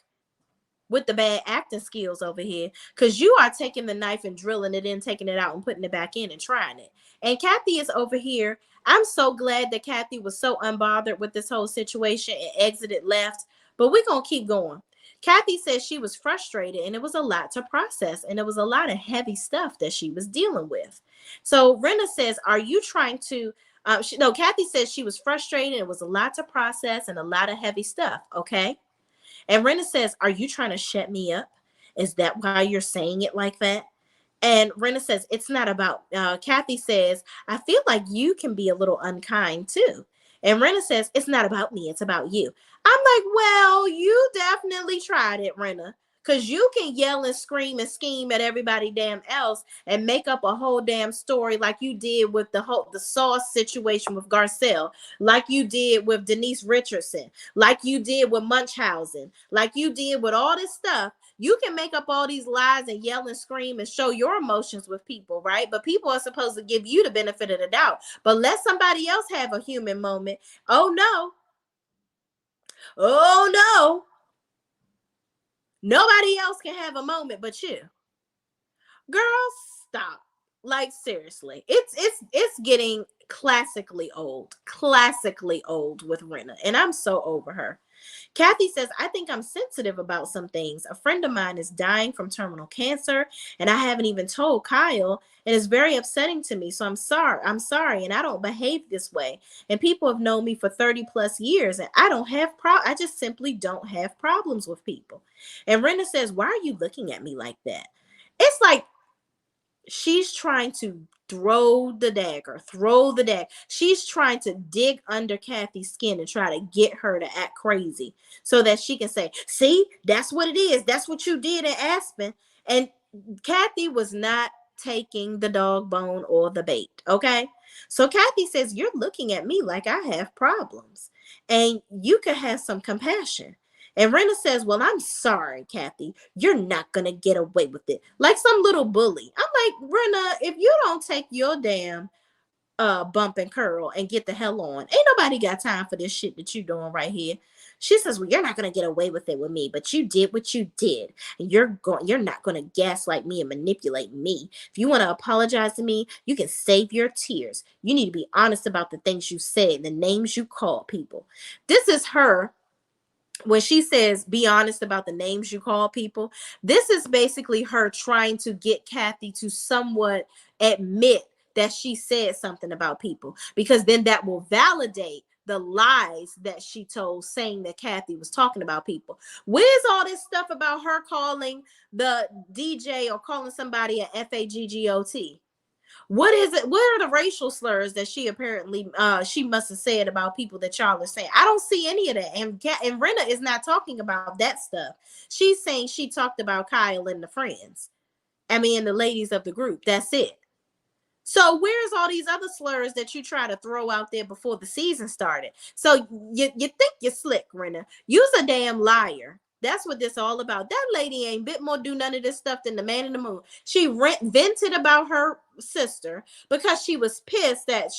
with the bad acting skills over here, because you are taking the knife and drilling it in, taking it out and putting it back in and trying it. And Kathy is over here. I'm so glad that Kathy was so unbothered with this whole situation and exited left, but we're going to keep going. Kathy says she was frustrated and it was a lot to process and it was a lot of heavy stuff that she was dealing with. So Rena says, are you trying to Kathy says she was frustrated. It was a lot to process and a lot of heavy stuff. Okay. And Rena says, are you trying to shut me up? Is that why you're saying it like that? And Rena says, it's not about, Kathy says, I feel like you can be a little unkind too. And Rena says, it's not about me, it's about you. I'm like, well, you definitely tried it, Rena. Because you can yell and scream and scheme at everybody damn else and make up a whole damn story like you did with the sauce situation with Garcelle, like you did with Denise Richardson, like you did with Munchausen, like you did with all this stuff. You can make up all these lies and yell and scream and show your emotions with people, right? But people are supposed to give you the benefit of the doubt. But let somebody else have a human moment. Oh no. Oh no. Nobody else can have a moment but you. Girl, stop. Like seriously. It's getting classically old with Rena. And I'm so over her. Kathy says, I think I'm sensitive about some things. A friend of mine is dying from terminal cancer, and I haven't even told Kyle, and it's very upsetting to me. So I'm sorry. And I don't behave this way. And people have known me for 30 plus years, and I just simply don't have problems with people. And Rena says, why are you looking at me like that? It's like she's trying to throw the dagger. She's trying to dig under Kathy's skin and try to get her to act crazy so that she can say, see, that's what it is. That's what you did in Aspen. And Kathy was not taking the dog bone or the bait. Okay. So Kathy says, you're looking at me like I have problems and you could have some compassion. And Rena says, well, I'm sorry, Kathy. You're not going to get away with it. Like some little bully. I'm like, Rena, if you don't take your damn bump and curl and get the hell on, ain't nobody got time for this shit that you doing right here. She says, well, you're not going to get away with it with me, but you did what you did. And you're not going to gaslight me and manipulate me. If you want to apologize to me, you can save your tears. You need to be honest about the things you said, the names you called people. This is her. When she says be honest about the names you call people, this is basically her trying to get Kathy to somewhat admit that she said something about people, because then that will validate the lies that she told, saying that Kathy was talking about people. Where's all this stuff about her calling the DJ or calling somebody a FAGGOT? What is it? What are the racial slurs that she apparently she must have said about people that y'all are saying? I don't see any of that. And Renna is not talking about that stuff. She's saying she talked about Kyle and the friends. I mean, the ladies of the group. That's it. So where's all these other slurs that you try to throw out there before the season started? So you think you're slick, Renna. You's a damn liar. That's what this all about. That lady ain't bit more do none of this stuff than the man in the moon. She vented about her sister because she was pissed that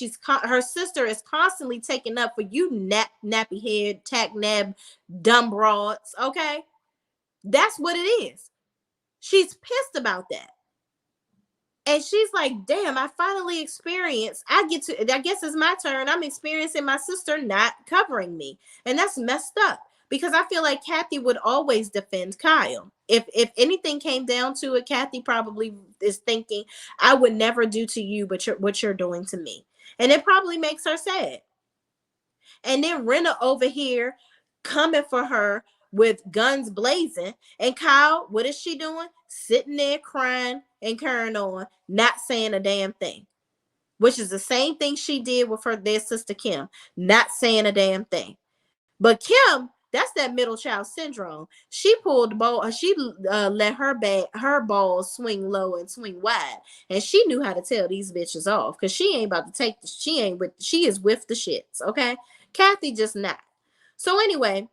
her sister is constantly taking up for you nappy head, tack nab, dumb broads. Okay, that's what it is. She's pissed about that. And she's like, damn, I finally experienced, I guess it's my turn. I'm experiencing my sister not covering me. And that's messed up because I feel like Kathy would always defend Kyle. If anything came down to it, Kathy probably is thinking, I would never do to you what you're doing to me. And it probably makes her sad. And then Renna over here coming for her with guns blazing. And Kyle, what is she doing? Sitting there crying and carrying on, not saying a damn thing. Which is the same thing she did with their sister Kim, not saying a damn thing. But Kim, that's that middle child syndrome. She pulled the ball. She let her balls swing low and swing wide, and she knew how to tell these bitches off because she ain't about to take. She is with the shits. Okay, Kathy just not. So anyway,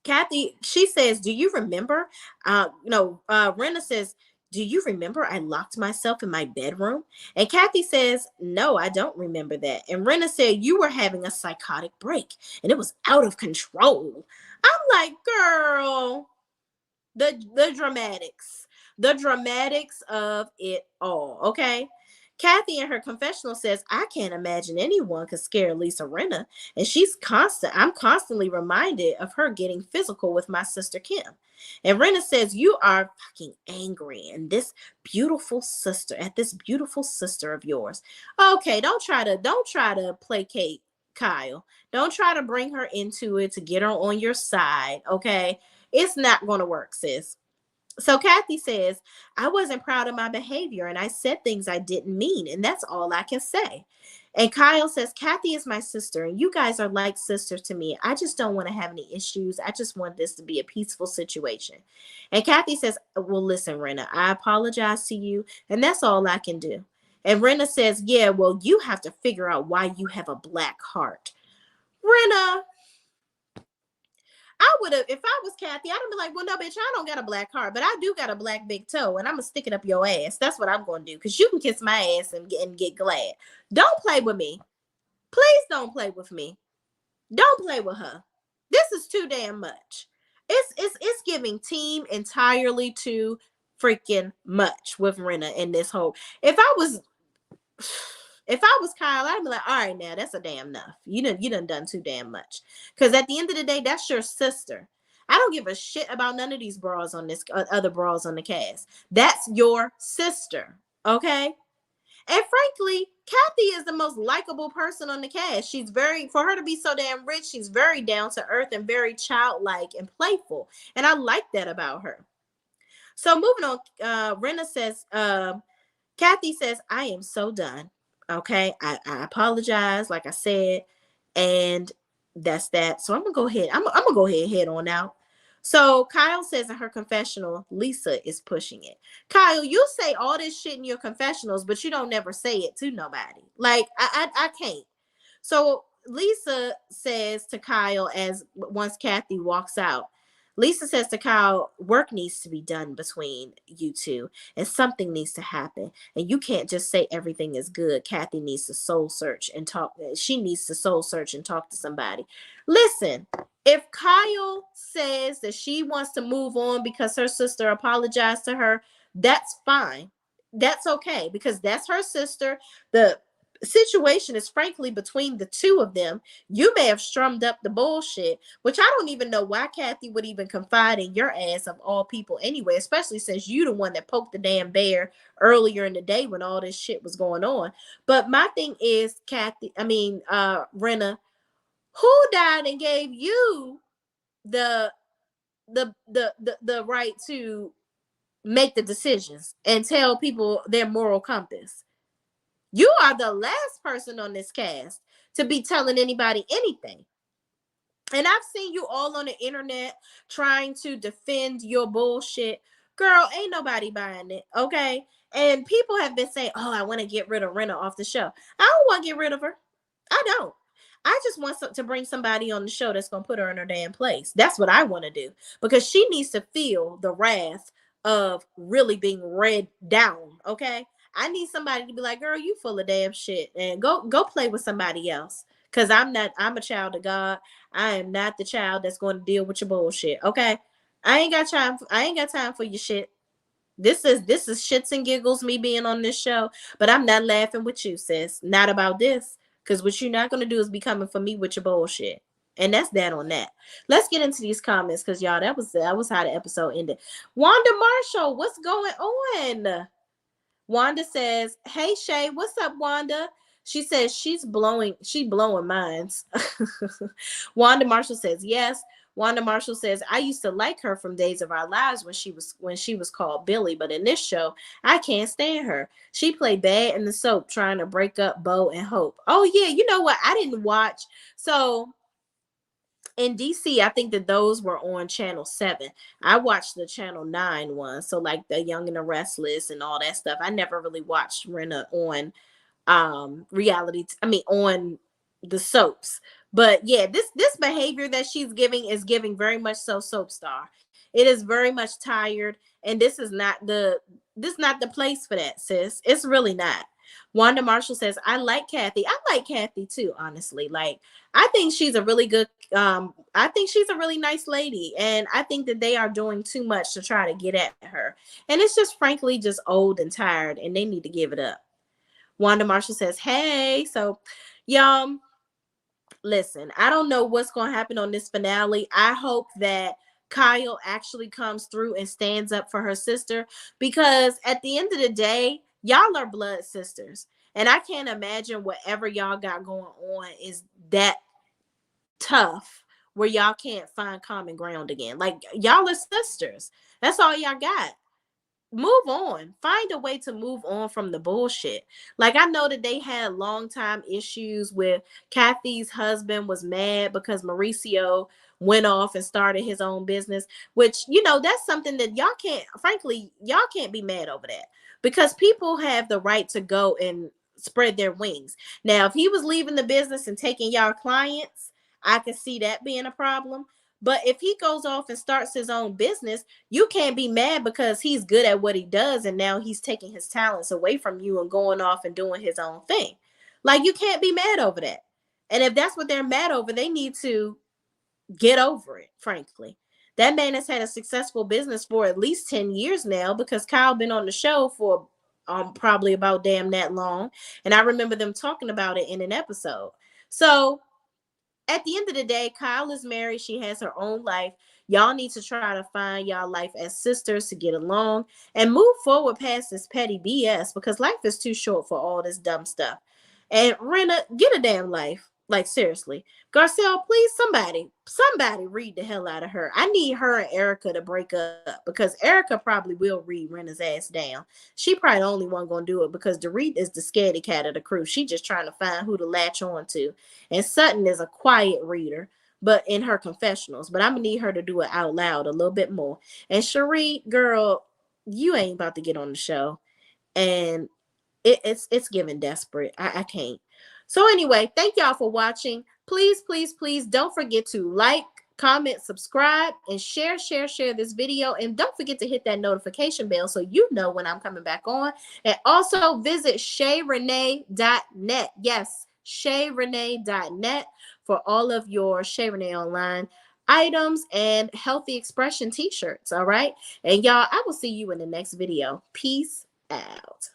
Kathy, she says, do you remember? Renna says, do you remember I locked myself in my bedroom? And Kathy says, no, I don't remember that. And Renna said, you were having a psychotic break and it was out of control. I'm like, girl, the dramatics of it all. Okay. Kathy in her confessional says, I can't imagine anyone could scare Lisa Rinna. And I'm constantly reminded of her getting physical with my sister Kim. And Rinna says, you are fucking angry and this beautiful sister of yours. Okay, don't try to placate Kyle. Don't try to bring her into it to get her on your side. Okay. It's not going to work, sis. So Kathy says, I wasn't proud of my behavior and I said things I didn't mean. And that's all I can say. And Kyle says, Kathy is my sister and you guys are like sisters to me. I just don't want to have any issues. I just want this to be a peaceful situation. And Kathy says, well, listen, Renna, I apologize to you. And that's all I can do. And Renna says, yeah, well, you have to figure out why you have a black heart. Renna, I would have, if I was Kathy, I'd be like, well, no, bitch, I don't got a black heart, but I do got a black big toe, and I'm going to stick it up your ass. That's what I'm going to do, because you can kiss my ass and get glad. Don't play with me. Please don't play with me. Don't play with her. This is too damn much. It's giving team entirely too freaking much with Renna in this whole. If I was Kyle, I'd be like, all right, now that's a damn enough. You done too damn much. Because at the end of the day, that's your sister. I don't give a shit about none of these bras on this other bras on the cast. That's your sister, okay? And frankly, Kathy is the most likable person on the cast. For her to be so damn rich, she's very down to earth and very childlike and playful. And I like that about her. So moving on, Renna says, Kathy says, I am so done. Okay, I apologize, like I said, and that's that. So I'm gonna go ahead. I'm gonna go ahead and head on out. So Kyle says in her confessional, Lisa is pushing it. Kyle, you say all this shit in your confessionals, but you don't never say it to nobody. Like I can't. So Lisa says to Kyle once Kathy walks out, Lisa says to Kyle, work needs to be done between you two and something needs to happen. And you can't just say everything is good. Kathy needs to soul search and talk. She needs to soul search and talk to somebody. Listen, if Kyle says that she wants to move on because her sister apologized to her, that's fine. That's okay because that's her sister. The situation is frankly between the two of them. You may have strummed up the bullshit, which I don't even know why Kathy would even confide in your ass of all people anyway, especially since you the one that poked the damn bear earlier in the day when all this shit was going on. But my thing is, Renna, Who died and gave you the the right to make the decisions and tell people their moral compass? You are the last person on this cast to be telling anybody anything. And I've seen you all on the internet trying to defend your bullshit. Girl, ain't nobody buying it, okay? And people have been saying, oh, I want to get rid of Renna off the show. I don't want to get rid of her. I don't. I just want to bring somebody on the show that's going to put her in her damn place. That's what I want to do. Because she needs to feel the wrath of really being read down, okay? I need somebody to be like, girl, you full of damn shit. And go play with somebody else. Because I'm a child of God. I am not the child that's going to deal with your bullshit. Okay. I ain't got time for your shit. This is shits and giggles, me being on this show, but I'm not laughing with you, sis. Not about this. Because what you're not gonna do is be coming for me with your bullshit. And that's that on that. Let's get into these comments because y'all, that was how the episode ended. Wanda Marshall, what's going on? Wanda says, hey Shay, what's up, Wanda? She says she blowing minds. Wanda Marshall says, yes. Wanda Marshall says, I used to like her from Days of Our Lives when she was called Billy, but in this show, I can't stand her. She played bad in the soap trying to break up Bo and Hope. Oh yeah, you know what? I didn't watch. So in DC, I think that those were on Channel 7. I watched the Channel 9 one. So like the Young and the Restless and all that stuff. I never really watched Renna on on the soaps. But yeah, this behavior that she's giving is giving very much so soap star. It is very much tired, and this is not the place for that, sis. It's really not. Wanda Marshall says, I like Kathy. I like Kathy too, honestly. Like, I think she's a really good I think she's a really nice lady, and I think that they are doing too much to try to get at her. And it's just frankly just old and tired, and they need to give it up. Wanda Marshall says, hey. So, y'all, listen, I don't know what's going to happen on this finale. I hope that Kyle actually comes through and stands up for her sister, because at the end of the day, y'all are blood sisters. And I can't imagine whatever y'all got going on is that tough where y'all can't find common ground again. Like, y'all are sisters. That's all y'all got. Move on. Find a way to move on from the bullshit. Like, I know that they had long time issues with Kathy's husband was mad because Mauricio went off and started his own business, which, you know, that's something that y'all can't be mad over that, because people have the right to go and spread their wings. Now, if he was leaving the business and taking y'all clients, I could see that being a problem. But if he goes off and starts his own business, you can't be mad because he's good at what he does and now he's taking his talents away from you and going off and doing his own thing. Like, you can't be mad over that. And if that's what they're mad over, they need to get over it, frankly. That man has had a successful business for at least 10 years now, because Kyle been on the show for probably about damn that long. And I remember them talking about it in an episode. So at the end of the day, Kyle is married. She has her own life. Y'all need to try to find y'all life as sisters to get along and move forward past this petty BS, because life is too short for all this dumb stuff. And Renna, get a damn life. Like, seriously. Garcelle, please, somebody read the hell out of her. I need her and Erica to break up, because Erica probably will read Renna's ass down. She probably the only one gonna do it, because Dorit is the scaredy cat of the crew. She just trying to find who to latch on to. And Sutton is a quiet reader, but in her confessionals. But I'm gonna need her to do it out loud a little bit more. And Cherie, girl, you ain't about to get on the show. And it's giving desperate. I can't. So anyway, thank y'all for watching. Please, please, please don't forget to like, comment, subscribe, and share this video. And don't forget to hit that notification bell so you know when I'm coming back on. And also visit ShayRenee.net. Yes, ShayRenee.net for all of your Shay Renee Online items and healthy expression t-shirts. All right. And y'all, I will see you in the next video. Peace out.